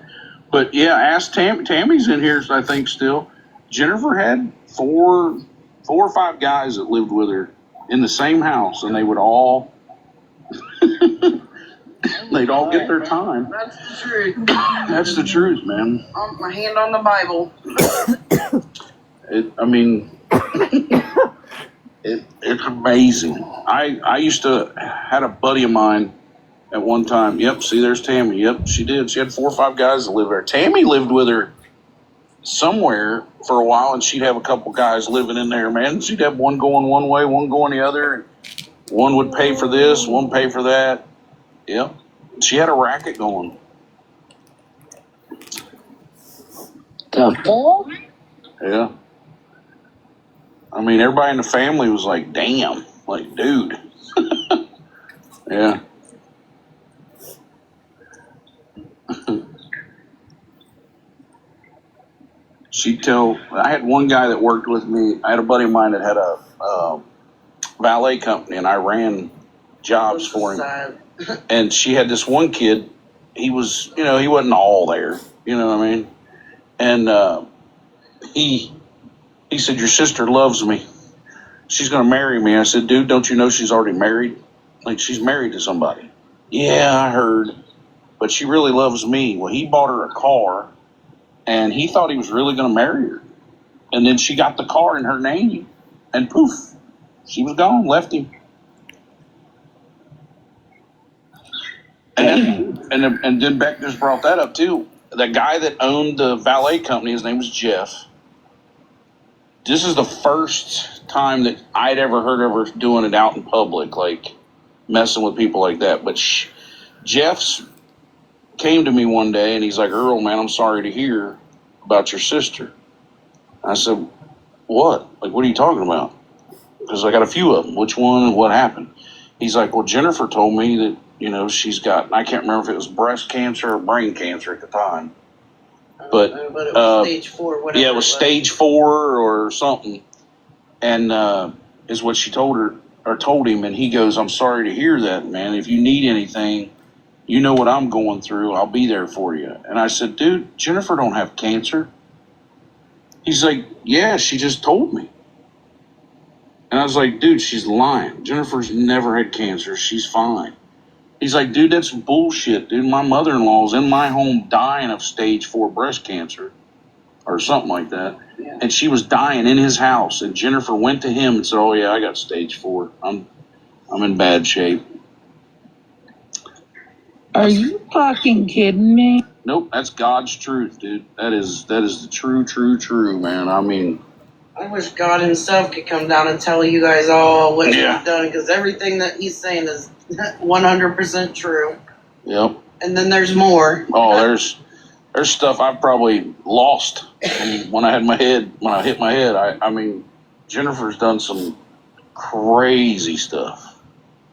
But yeah, ask Tammy. Tammy's in here, I think, still. Jennifer had 4 or 5 guys that lived with her in the same house, and they would all they'd all get their time. That's the truth. That's the truth, man. My hand on the Bible. It's amazing. I used to had a buddy of mine at one time. Yep, see, there's Tammy. Yep, she did. She had 4 or 5 guys that lived there. Tammy lived with her somewhere for a while, and she'd have a couple guys living in there, man. She'd have one going one way, one going the other, and one would pay for this, one pay for that. Yep. She had a racket going. Yeah. I mean, everybody in the family was like, damn, like, dude. Yeah. I had one guy that worked with me. I had a buddy of mine that had a valet company, and I ran jobs for him. And she had this one kid. He was, he wasn't all there. You know what I mean? And he said, your sister loves me. She's going to marry me. I said, dude, don't you know she's already married? Like, she's married to somebody. Yeah, I heard. But she really loves me. Well, he bought her a car, and he thought he was really going to marry her. And then she got the car in her name, and poof, she was gone, left him. And then Beck just brought that up, too. The guy that owned the valet company, his name was Jeff. This is the first time that I'd ever heard of her doing it out in public, like messing with people like that. But Jeff's came to me one day, and he's like, Earl, man, I'm sorry to hear about your sister. I said, what? Like, what are you talking about? Because I got a few of them. Which one and what happened? He's like, well, Jennifer told me that, she's got, I can't remember if it was breast cancer or brain cancer at the time. But it was stage 4, whatever. Yeah, it was stage 4 or something. And is what she told him. And he goes, I'm sorry to hear that, man. If you need anything, you know what I'm going through. I'll be there for you. And I said, dude, Jennifer don't have cancer. He's like, yeah, she just told me. And I was like, dude, she's lying. Jennifer's never had cancer. She's fine. He's like, dude, that's bullshit, dude. My mother-in-law's in my home dying of stage 4 breast cancer or something like that. Yeah. And she was dying in his house. And Jennifer went to him and said, oh, yeah, I got stage 4. I'm in bad shape. Are you fucking kidding me? Nope, that's God's truth, dude. That is the true, man. I mean, I wish God himself could come down and tell you guys all what Yeah. he's done, because everything that he's saying is 100% true. yep. And then there's more. Oh, there's stuff I've probably lost when I hit my head. I mean, Jennifer's done some crazy stuff.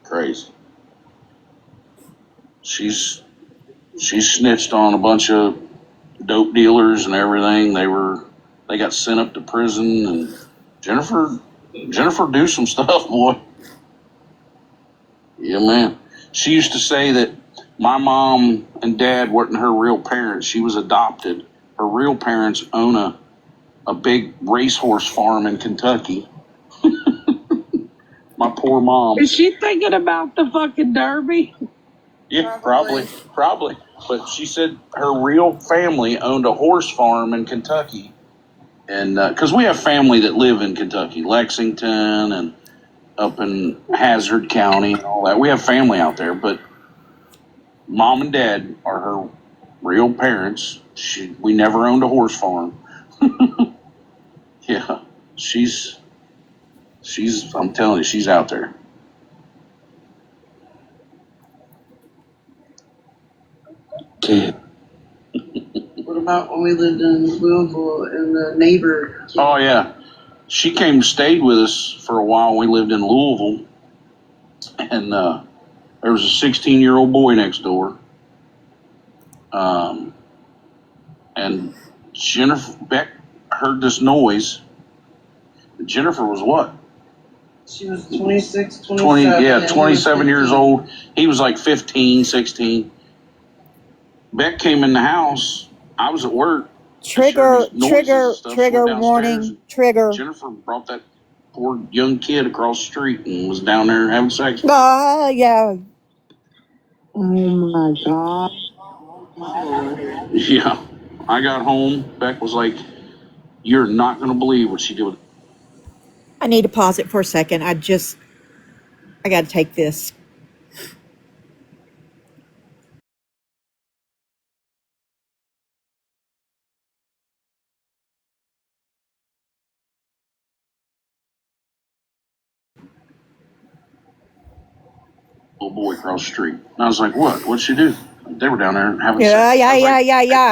Crazy. She's snitched on a bunch of dope dealers and everything. They got sent up to prison, and Jennifer do some stuff, boy. Yeah, man. She used to say that my mom and dad weren't her real parents. She was adopted. Her real parents own a big racehorse farm in Kentucky. My poor mom. Is she thinking about the fucking Derby? Yeah, probably. But she said her real family owned a horse farm in Kentucky. And because we have family that live in Kentucky, Lexington and up in Hazard County and all that. We have family out there, but mom and dad are her real parents. We never owned a horse farm. Yeah, she's, I'm telling you, she's out there. What about when we lived in Louisville and the neighbor? Oh, yeah. She came and stayed with us for a while. We lived in Louisville. And there was a 16-year-old boy next door. And Beck heard this noise. Jennifer was what? She was 26, 27. 27 years old. He was like 15, 16. Beck came in the house. I was at work. Trigger warning, trigger. Jennifer brought that poor young kid across the street and was down there having sex. Yeah. Oh my God. Yeah. I got home. Beck was like, "You're not going to believe what she did with." I need to pause it for a second. I got to take this. Little boy across the street. And I was like, "What? What'd she do?" They were down there having Yeah. sex.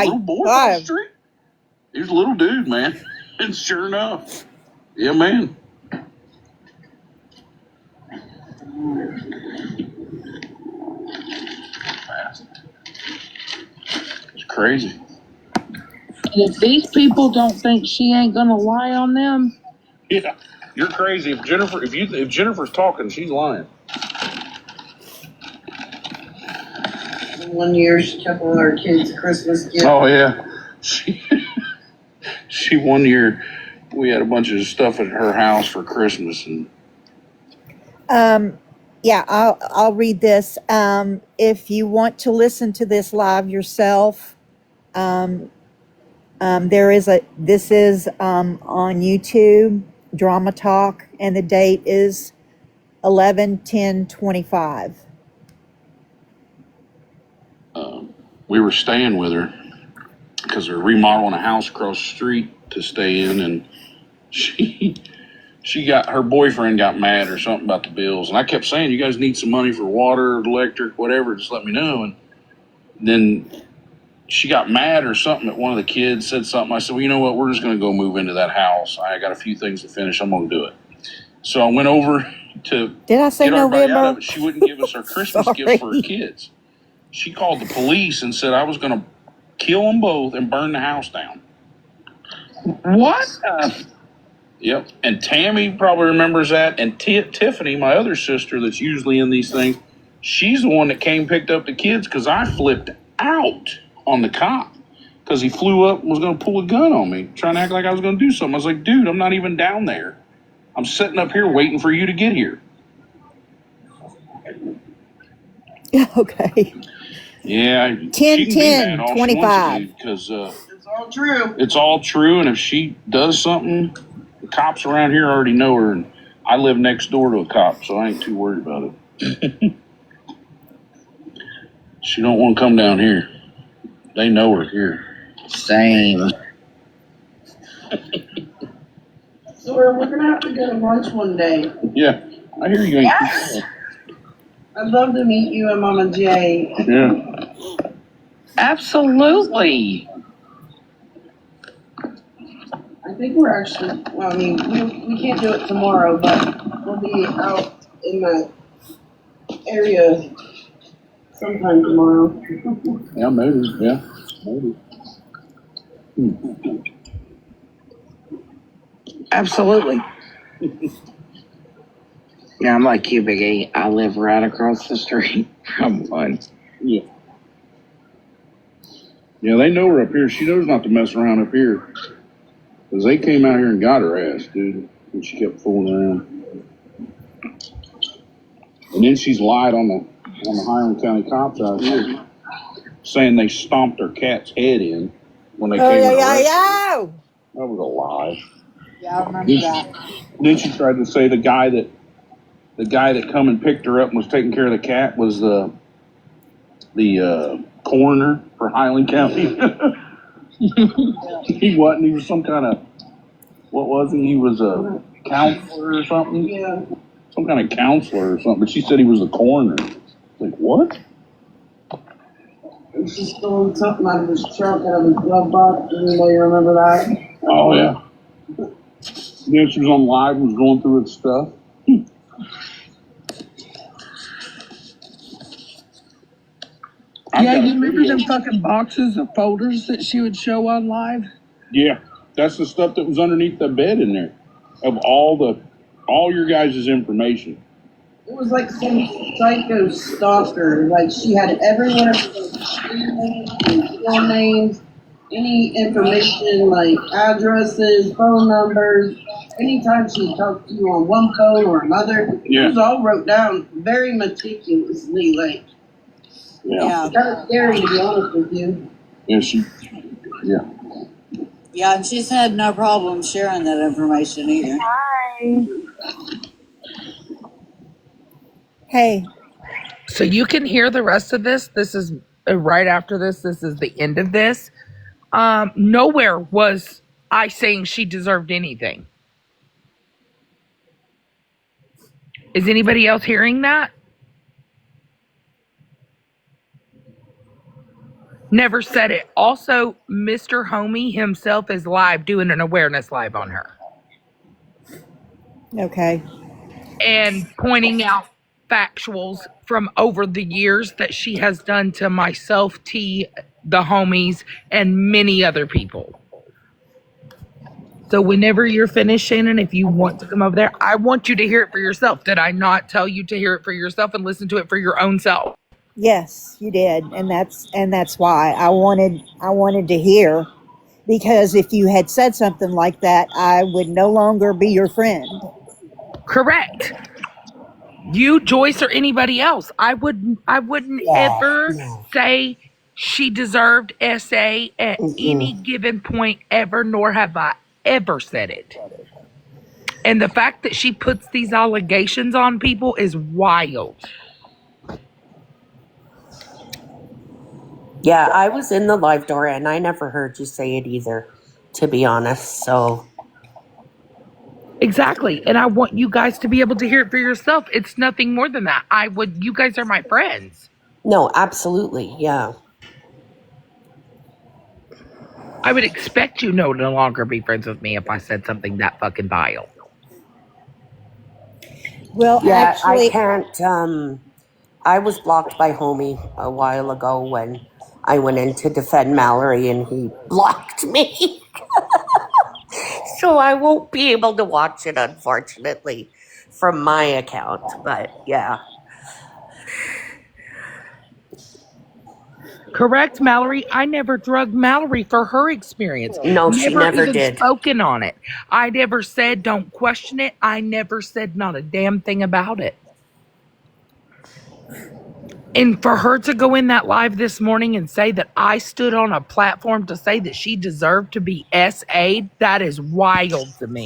Little boy across the street. He was a little dude, man. And sure enough, yeah, man. It's crazy. If these people don't think she ain't gonna lie on them, yeah, you're crazy. If Jennifer's talking, she's lying. One year she kept all our kids' Christmas gifts. Oh yeah, she 1 year we had a bunch of stuff at her house for Christmas and. Yeah, I'll read this. If you want to listen to this live yourself, this is on YouTube, Drama Talk, and the date is 11/10/25. We were staying with her because they're remodeling a house across the street to stay in, and her boyfriend got mad or something about the bills, and I kept saying, "You guys need some money for water, electric, whatever, just let me know." And then she got mad or something that one of the kids said something. I said, "Well, you know what, we're just going to go move into that house. I got a few things to finish. I'm going to do it." So I went over to Did I say get everybody November? out of it. She wouldn't give us our Christmas gifts for her kids. She called the police and said I was going to kill them both and burn the house down. what? Yep. And Tammy probably remembers that. And Tiffany, my other sister that's usually in these things, she's the one that came picked up the kids because I flipped out on the cop because he flew up and was going to pull a gun on me, trying to act like I was going to do something. I was like, "Dude, I'm not even down there. I'm sitting up here waiting for you to get here." Okay. Yeah. 10/10/25. Because it's all true. It's all true. And if she does something, the cops around here already know her. And I live next door to a cop, so I ain't too worried about it. She don't want to come down here. They know her here. Same. So we're gonna have to go to lunch one day. Yeah, I hear you. Yes. I'd love to meet you and Mama J. Yeah. Absolutely. I think we're actually, well, I mean, we can't do it tomorrow, but we'll be out in the area sometime tomorrow. Yeah, maybe. Yeah, maybe. Absolutely. Yeah, I'm like you, Biggie. I live right across the street from one. Yeah. Yeah, they know her up here. She knows not to mess around up here. Because they came out here and got her ass, dude. And she kept fooling around. And then she's lied on the Hiram County cops out here, saying they stomped her cat's head in when they came and arrested her. That was a lie. Yeah, I remember that. Then she tried to say the guy that come and picked her up and was taking care of the cat was the coroner for Highland County. He wasn't. He was some kind of, what was he? He was a counselor or something. Yeah. Some kind of counselor or something. But she said he was a coroner. Like, what? And she stole something out of his truck, out of his glove box. Anybody remember that? Oh, yeah. Yeah, she was on live and was going through its stuff. Yeah, you remember them fucking boxes of folders that she would show on live? Yeah, that's the stuff that was underneath the bed in there of all your guys' information. It was like some psycho stalker. Like she had every one of the full names, any information like addresses, phone numbers. Anytime she talked to you on one phone or another, it was all wrote down very meticulously. Like, Yeah. it's kind of scary to be honest with you. Yeah. Yeah, and she's had no problem sharing that information either. Hi. Hey. So you can hear the rest of this. This is right after this. This is the end of this. Nowhere was I saying she deserved anything. Is anybody else hearing that? Never said it. Also, Mr. Homie himself is live doing an awareness live on her. Okay. And pointing out factuals from over the years that she has done to myself, T, the homies, and many other people. So whenever you're finished, Shannon, if you want to come over there, I want you to hear it for yourself. Did I not tell you to hear it for yourself and listen to it for your own self? Yes, you did, and that's why I wanted to hear, because if you had said something like that, I would no longer be your friend. Correct. You, Joyce, or anybody else, I wouldn't ever say she deserved SA at any given point ever, nor have I ever said it. And the fact that she puts these allegations on people is wild. Yeah, I was in the live door and I never heard you say it either, to be honest. So Exactly. And I want you guys to be able to hear it for yourself. It's nothing more than that. You guys are my friends. no, absolutely. Yeah. I would expect you no longer be friends with me if I said something that fucking vile. Well, Yeah, actually, I can't. I was blocked by Homie a while ago when I went in to defend Mallory and he blocked me. So I won't be able to watch it, unfortunately, from my account. But yeah. Correct, Mallory. I never drugged Mallory for her experience. No, she never even did. spoken on it. I never said don't question it. I never said not a damn thing about it. And for her to go in that live this morning and say that I stood on a platform to say that she deserved to be SA'd, that is wild to me.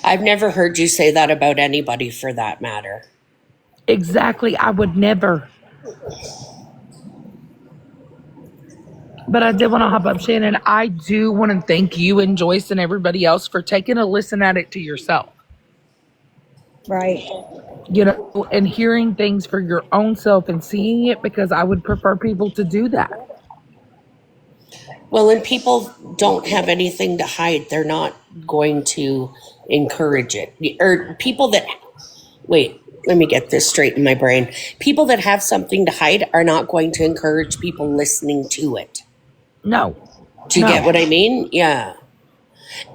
I've never heard you say that about anybody for that matter. Exactly. I would never. But I did want to hop up, Shannon. I do want to thank you and Joyce and everybody else for taking a listen at it to yourself. Right. You know, and hearing things for your own self and seeing it, because I would prefer people to do that. Well, and people don't have anything to hide. They're not going to encourage it. Or people that, wait, let me get this straight in my brain. People that have something to hide are not going to encourage people listening to it. No. Do you get what I mean? Yeah.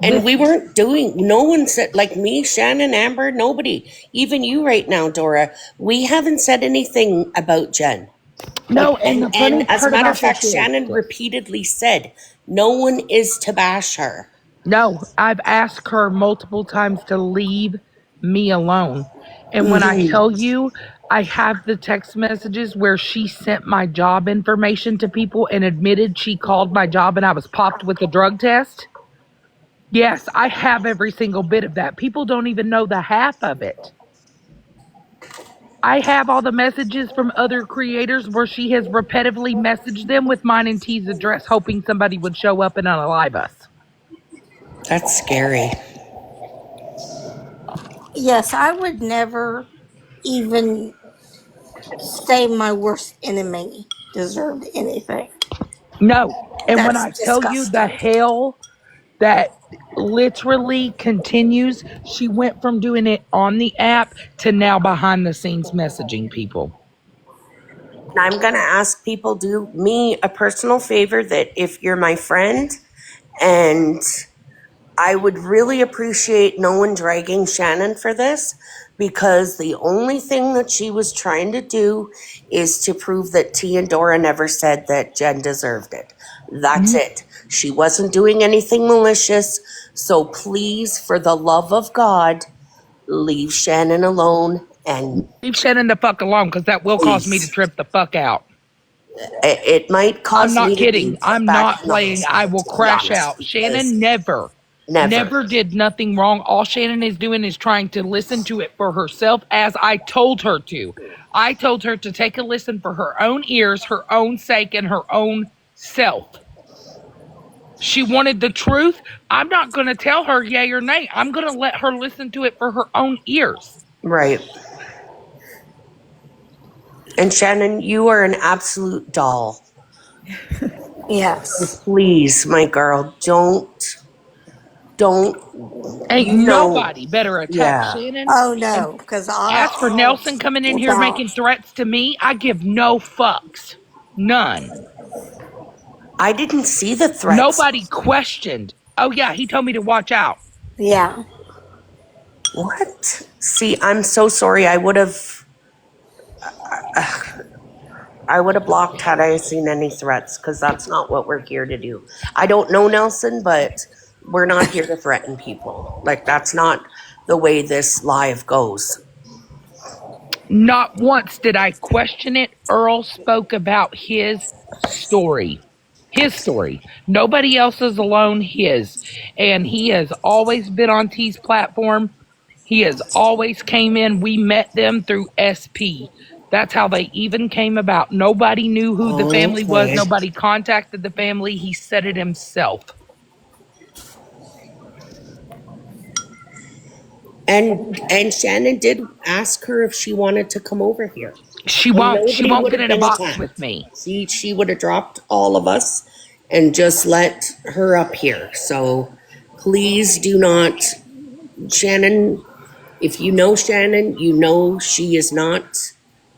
And we weren't doing, no one said, like me, Shannon, Amber, nobody, even you right now, Dora, we haven't said anything about Jen. No, Like, and the funny as a part matter about of fact, this is, Shannon repeatedly said, no one is to bash her. no, I've asked her multiple times to leave me alone. And when I tell you, I have the text messages where she sent my job information to people and admitted she called my job and I was popped with a drug test. Yes, I have every single bit of that. People don't even know the half of it. I have all the messages from other creators where she has repetitively messaged them with mine and T's address, hoping somebody would show up and unalive us. That's scary. Yes, I would never even say my worst enemy deserved anything. No. And when That's I tell you the disgusting. hell that literally continues, she went from doing it on the app to now behind the scenes messaging people. I'm going to ask people, do me a personal favor, that if you're my friend, and I would really appreciate no one dragging Shannon for this, because the only thing that she was trying to do is to prove that T and Dora never said that Jen deserved it. That's it. She wasn't doing anything malicious. So please, for the love of God, leave Shannon alone and leave Shannon the fuck alone, because that will cause me to trip the fuck out. It might cause I'm not me kidding. to I'm not playing. I will crash out. because Shannon never did nothing wrong. All Shannon is doing is trying to listen to it for herself, as I told her to. I told her to take a listen for her own ears, her own sake, and her own self. She wanted the truth. I'm not going to tell her yay or nay. I'm going to let her listen to it for her own ears. Right. And Shannon, you are an absolute doll. Yes. So please, my girl, don't. Ain't nobody better attack Yeah. Shannon. Oh no, because as for Nelson coming in here making threats to me, I give no fucks. None. I didn't see the threats. Nobody questioned. Oh yeah, he told me to watch out. Yeah. What? See, I'm so sorry. I would have blocked had I seen any threats, because that's not what we're here to do. I don't know Nelson, but we're not here to threaten people. Like, that's not the way this live goes. Not once did I question it. Earl spoke about his story. His story. Nobody else's alone, his. And he has always been on T's platform. He has always came in. We met them through SP. That's how they even came about. Nobody knew who the family was. Nobody contacted the family. He said it himself. And Shannon did ask her if she wanted to come over here. She won't get in a box with me. She would have dropped all of us and just let her up here. So please do not, Shannon, if you know Shannon, you know she is not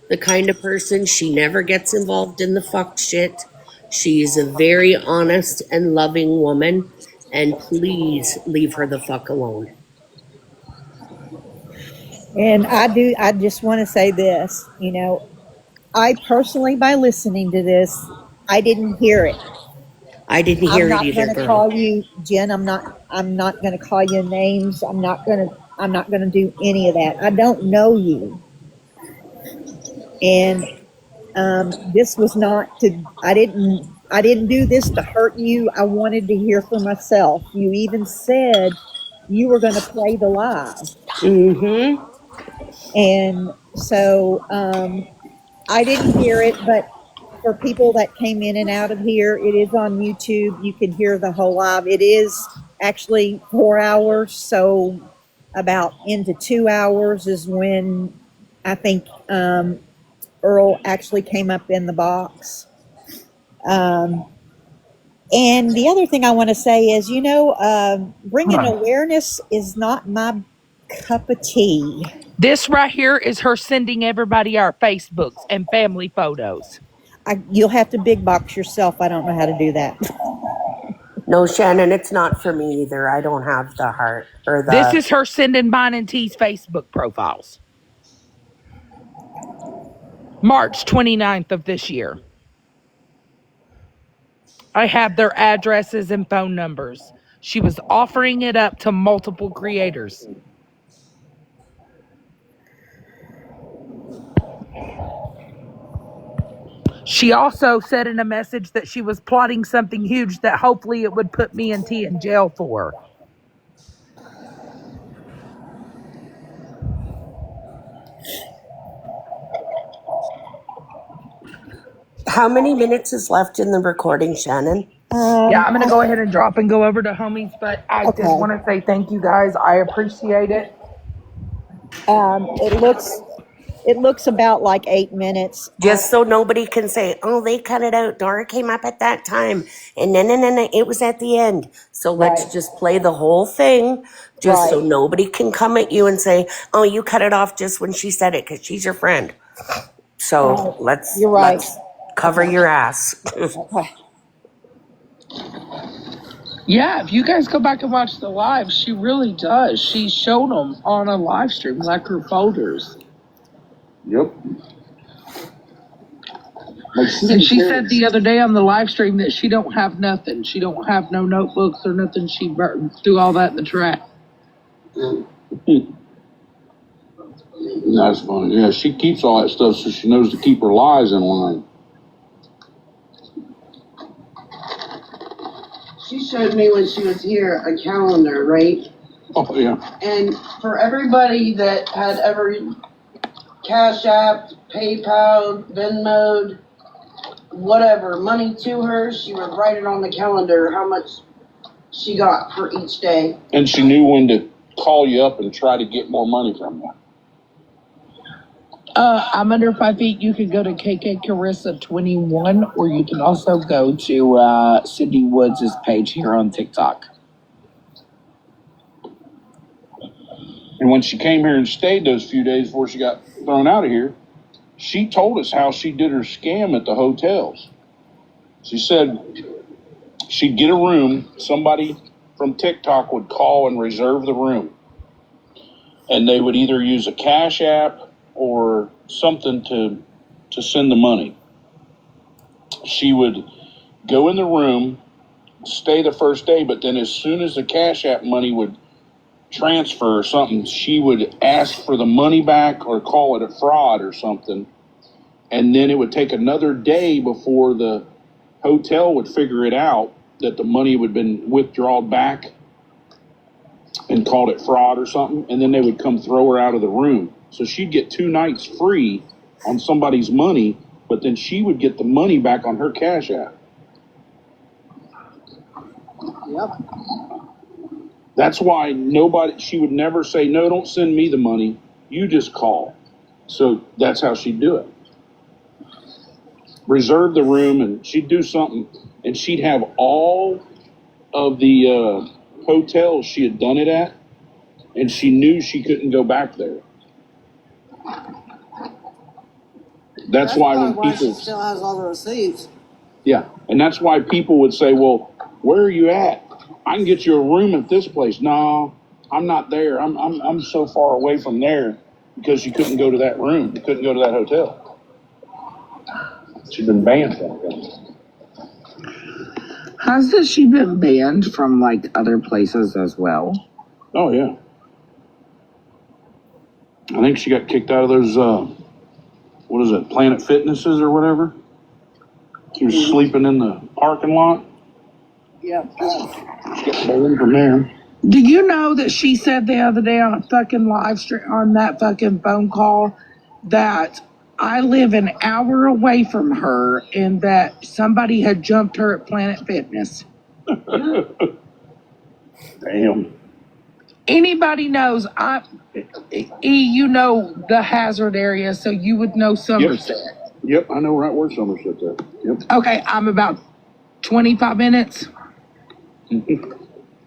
the kind of person. She never gets involved in the fuck shit. She is a very honest and loving woman, and please leave her the fuck alone. And I just want to say this, I personally, by listening to this, I didn't hear it. I didn't hear it either, I'm not going to call you, Jen. I'm not going to call you names. I'm not going to do any of that. I don't know you. And this was not to, I didn't do this to hurt you. I wanted to hear for myself. You even said you were going to play the live. Mm-hmm. And so I didn't hear it, but for people that came in and out of here, it is on YouTube. You can hear the whole live. It is actually 4 hours. So about into 2 hours is when I think Earl actually came up in the box. And the other thing I want to say is, bringing awareness is not my cup of tea. This right here is her sending everybody our Facebooks and family photos. You'll have to big box yourself. I don't know how to do that. No, Shannon, it's not for me either. I don't have the heart or the. This is her sending mine and T's Facebook profiles. March 29th of this year. I have their addresses and phone numbers. She was offering it up to multiple creators. She also said in a message that she was plotting something huge that hopefully it would put me and T in jail for. How many minutes is left in the recording, Shannon? Yeah, I'm going to go ahead and drop and go over to homies, but I Okay. just want to say thank you guys. I appreciate it. It looks about like 8 minutes. Just so nobody can say, oh, they cut it out. Dora came up at that time. And then it was at the end. So let's just play the whole thing just so nobody can come at you and say, oh, you cut it off just when she said it because she's your friend. So let's cover your ass. Yeah, if you guys go back and watch the live, she really does. She showed them on a live stream, like her folders. Yep. And she said the other day on the live stream that she don't have nothing. She don't have no notebooks or nothing. She threw all that in the trash. That's funny. Yeah, she keeps all that stuff so she knows to keep her lies in line. She showed me when she was here a calendar, right? Oh, yeah. And for everybody that had ever Cash App, PayPal, Venmo'd, whatever, money to her, she would write it on the calendar how much she got for each day. And she knew when to call you up and try to get more money from you. I'm under 5 feet. You can go to KK Carissa 21, or you can also go to Cindy Woods' page here on TikTok. And when she came here and stayed those few days before she got thrown out of here, she told us how she did her scam at the hotels. She said she'd get a room, somebody from TikTok would call and reserve the room. And they would either use a Cash App or something to send the money. She would go in the room, stay the first day, but then as soon as the Cash App money would transfer or something, she would ask for the money back or call it a fraud or something. And then it would take another day before the hotel would figure it out that the money would have been withdrawn back and called it fraud or something. And then they would come throw her out of the room. So she'd get 2 nights free on somebody's money, but then she would get the money back on her Cash App. Yep. That's why she would never say, no, don't send me the money. You just call. So that's how she'd do it. Reserve the room, and she'd do something, and she'd have all of the hotels she had done it at, and she knew she couldn't go back there. That's why when people she still has all the receipts. Yeah, and that's why people would say, well, where are you at? I can get you a room at this place. No, I'm not there. I'm so far away from there because you couldn't go to that room. You couldn't go to that hotel. She'd been banned from it. Hasn't she been banned from like other places as well? Oh, yeah. I think she got kicked out of those, what is it, Planet Fitnesses or whatever? She was sleeping in the parking lot. Yep. She got banned from there. Do you know that she said the other day on a fucking live stream, on that fucking phone call, that I live an hour away from her and that somebody had jumped her at Planet Fitness? Damn. Anybody knows, you know the hazard area, so you would know Somerset. Yep, I know right where Somerset's at. Yep. Okay, I'm about 25 minutes. So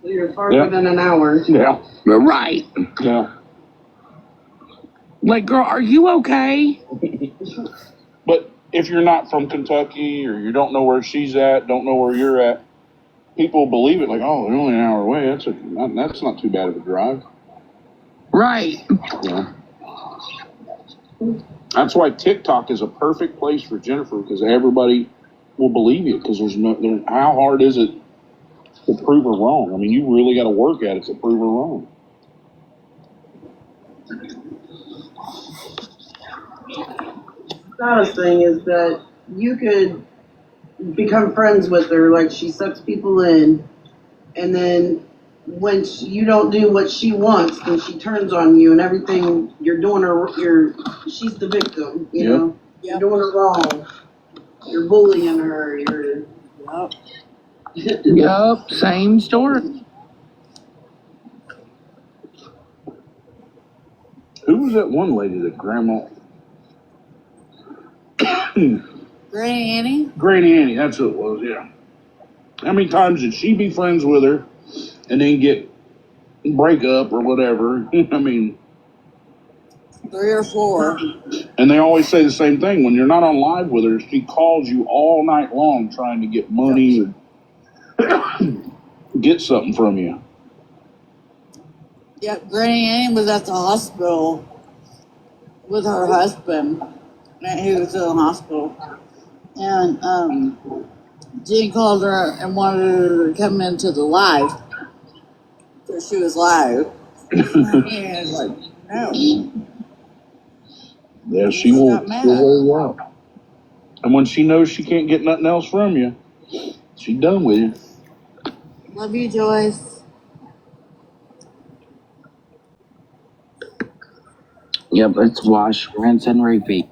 you're farther than an hour. Yeah. Right. Yeah. Like, girl, are you okay? But if you're not from Kentucky or you don't know where she's at, don't know where you're at, people believe it like, oh, they're only an hour away. That's not too bad of a drive. Right. Yeah. That's why TikTok is a perfect place for Jennifer, because everybody will believe you, because how hard is it to prove her wrong? I mean, you really got to work at it to prove her wrong. The saddest thing is that you could become friends with her, like she sucks people in, and then when you don't do what she wants, then she turns on you, and everything you're doing her, she's the victim. You know, you're doing her wrong. You're bullying her. Yup, same story. Who was that one lady that Grandma? Granny Annie? Granny Annie, that's who it was, yeah. How many times did she be friends with her and then break up or whatever? I mean, 3 or 4. And they always say the same thing. When you're not on live with her, she calls you all night long trying to get money or get something from you. Yep, Granny Annie was at the hospital with her husband. And he was in the hospital. And Jean called her and wanted her to come into the live. Because she was live. And I was like, no. Yeah, she will wear you out. And when she knows she can't get nothing else from you, she's done with you. Love you, Joyce. Yep, it's wash, rinse, and repeat.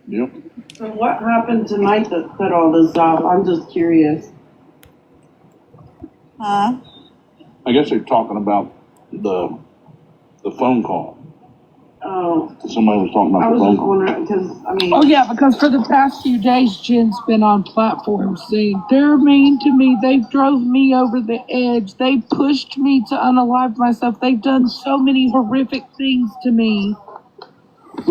Yep. So what happened tonight that set all this off? I'm just curious. Huh? I guess they're talking about the phone call. Oh. Somebody was talking about the phone call. I was just wondering, because, I mean... Oh, yeah, because for the past few days, Jen's been on platforms saying, they're mean to me. They drove me over the edge. They pushed me to unalive myself. They've done so many horrific things to me. I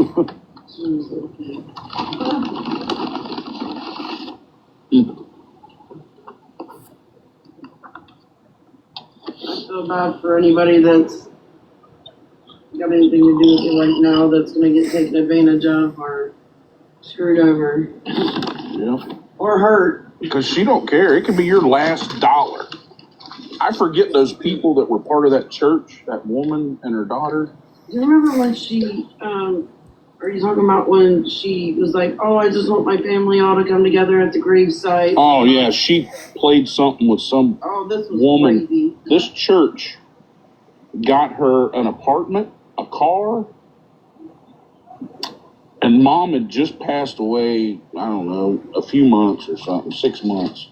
feel bad for anybody that's got anything to do with it right now that's going to get taken advantage of or screwed over. Yeah. Or hurt. Because she don't care. It could be your last dollar. I forget those people that were part of that church, that woman and her daughter. Do you remember when she, are you talking about when she was like, oh, I just want my family all to come together at the gravesite? Oh, yeah. She played something with some woman. Crazy. This church got her an apartment, a car, and Mom had just passed away, I don't know, a few months or something, 6 months.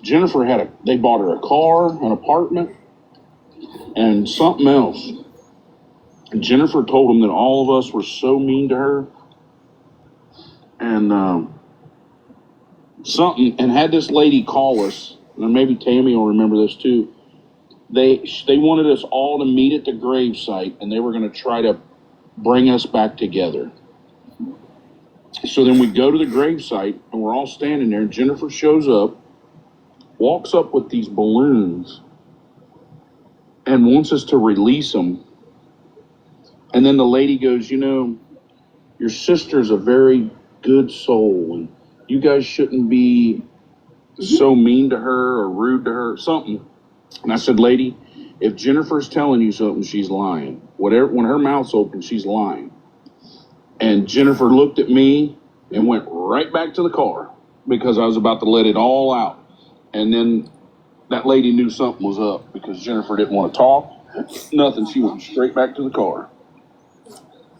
Jennifer they bought her a car, an apartment, and something else. And Jennifer told them that all of us were so mean to her. And and had this lady call us, and maybe Tammy will remember this too. They wanted us all to meet at the gravesite, and they were going to try to bring us back together. So then we go to the gravesite, and we're all standing there, and Jennifer shows up, walks up with these balloons, and wants us to release them. And then the lady goes, you know, your sister's a very good soul, and you guys shouldn't be so mean to her or rude to her, something. And I said, lady, if Jennifer's telling you something, she's lying. When her mouth's open, she's lying. And Jennifer looked at me and went right back to the car because I was about to let it all out. And then that lady knew something was up because Jennifer didn't want to talk. Nothing. She went straight back to the car.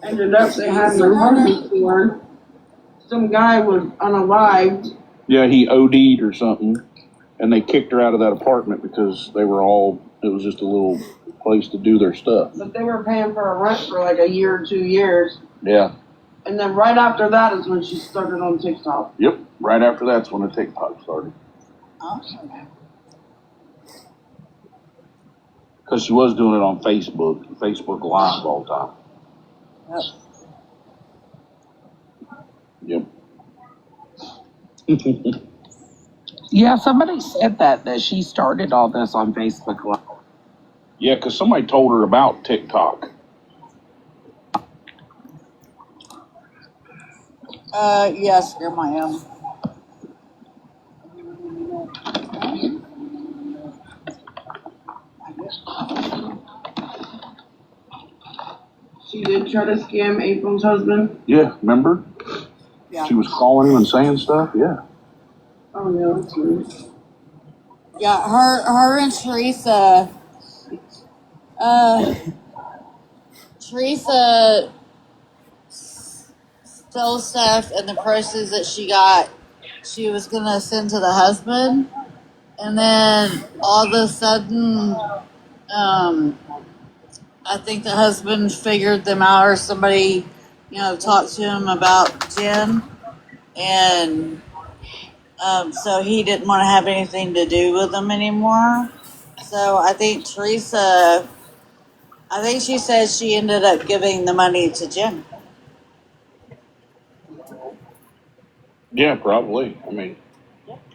Ended up they had an emergency for some guy was unalived. Yeah, he OD'd or something, and they kicked her out of that apartment because it was just a little place to do their stuff. But they were paying for a rent for like a year or 2 years. Yeah. And then right after that is when she started on TikTok. Yep. Right after that's when the TikTok started. Because she was doing it on Facebook Live all the time. Yep. Yeah, somebody said that she started all this on Facebook Live. Yeah, because somebody told her about TikTok. Yes, Grandma am. She did try to scam April's husband. Yeah, remember? Yeah. She was calling him and saying stuff. Yeah. Oh yeah, that's weird. Yeah, her and Teresa. Teresa stole stuff, and the proceeds that she got, she was gonna send to the husband, and then all of a sudden, I think the husband figured them out, or somebody, talked to him about Jen, and so he didn't want to have anything to do with them anymore. So I think she said she ended up giving the money to Jen. Yeah, probably. I mean.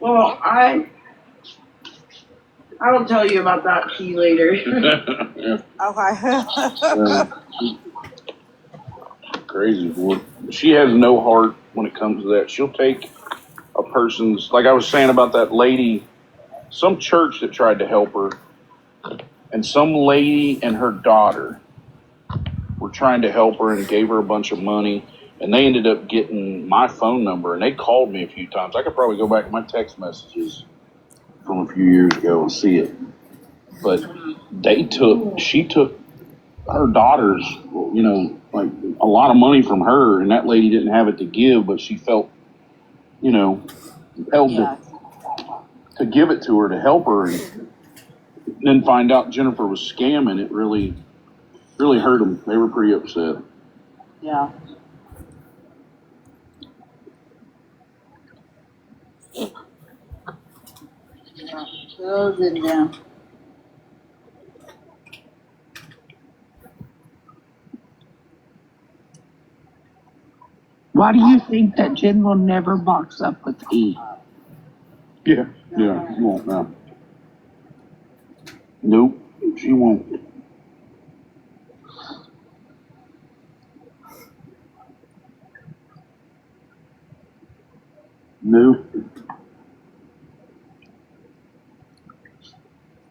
Well, I will tell you about that tea later. Yeah. Okay. Crazy boy. She has no heart when it comes to that. She'll take a person's, like I was saying about that lady, some church that tried to help her, and some lady and her daughter were trying to help her and gave her a bunch of money, and they ended up getting my phone number, and they called me a few times. I could probably go back to my text messages from a few years ago and see it. But she took her daughter's, like a lot of money from her, and that lady didn't have it to give, but she felt, compelled to give it to her to help her, and then find out Jennifer was scamming. It really hurt them. They were pretty upset. Yeah. Good in there. Why do you think that Jen will never box up with E? Yeah, she won't now. Nope, she won't. Nope.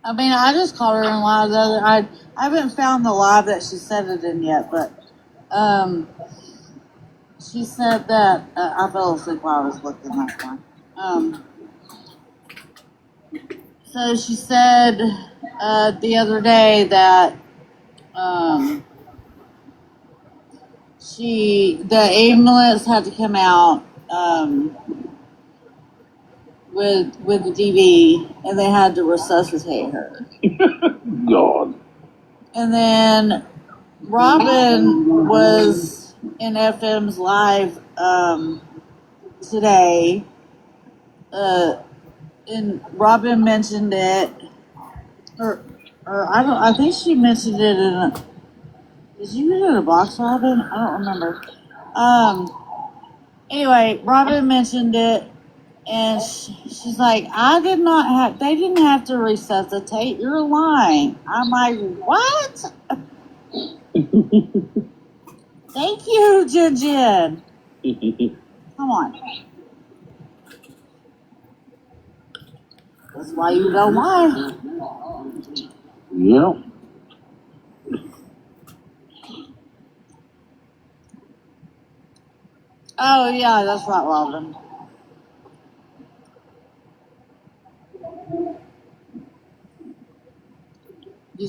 I mean, I just called her in live. I haven't found the live that she said it in yet, but she said that I fell asleep while I was looking at that one. So she said the other day that the ambulance had to come out with the DV, and they had to resuscitate her. God. And then Robin was in FM's live today, and Robin mentioned it, or I think she mentioned it in a. Did you get it in a box, Robin? I don't remember. Anyway, Robin mentioned it, and she's like, they didn't have to resuscitate. You're lying. I'm like, what? Thank you, Jen. Come on. That's why you don't lie. Yep. Oh, yeah, that's right, Robin.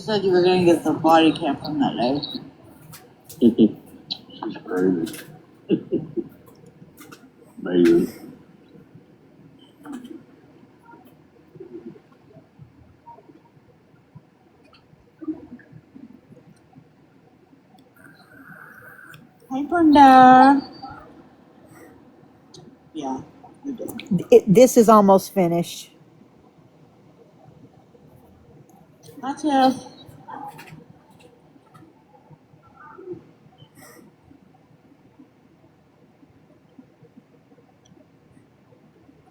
said you were going to get the body cam from that day. She's crazy. Amazing. Hey, Brenda. Yeah, you did. This is almost finished. Hi, Tiff.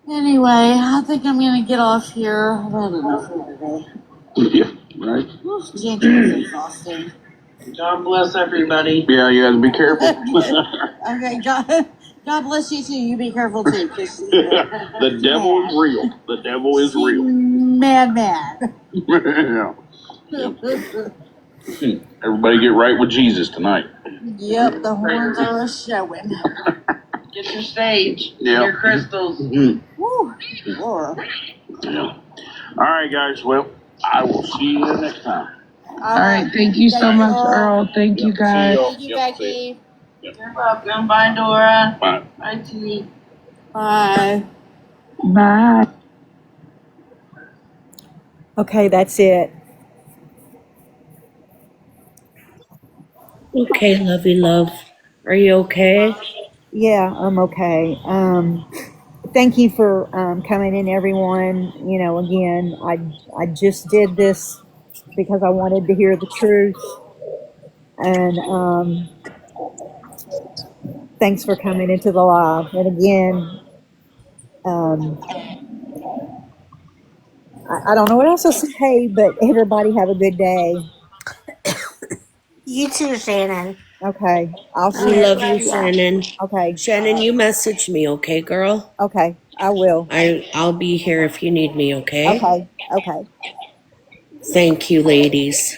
Anyway, I think I'm going to get off here. I've had enough for today. Yeah, right. Ginger is exhausting. God bless everybody. Yeah, you have to be careful. Okay, God bless you too. You be careful too. The devil is real. The devil is real. Mad. Yeah. Everybody get right with Jesus tonight. Yep, the horns are showing. Get your sage. Yeah. Your crystals. Mm-hmm. Woo. Lord. Yeah. All right, guys. Well, I will see you next time. All right. Thank you so much, Earl. Thank you, guys. Thank you, Becky. You're welcome. Bye, Dora. Bye. Bye, T. Bye. Bye. Okay, that's it. Okay, lovey love. Are you okay? Yeah, I'm okay. Thank you for coming in, everyone. You know, again, I just did this because I wanted to hear the truth, and thanks for coming into the live. And again, I don't know what else to say, but everybody have a good day. You too, Shannon. Okay, I'll see We you. love you, Shannon. Okay, Shannon, you message me, okay, girl? okay, I will. I'll be here if you need me, okay? Okay, okay. Thank you, ladies.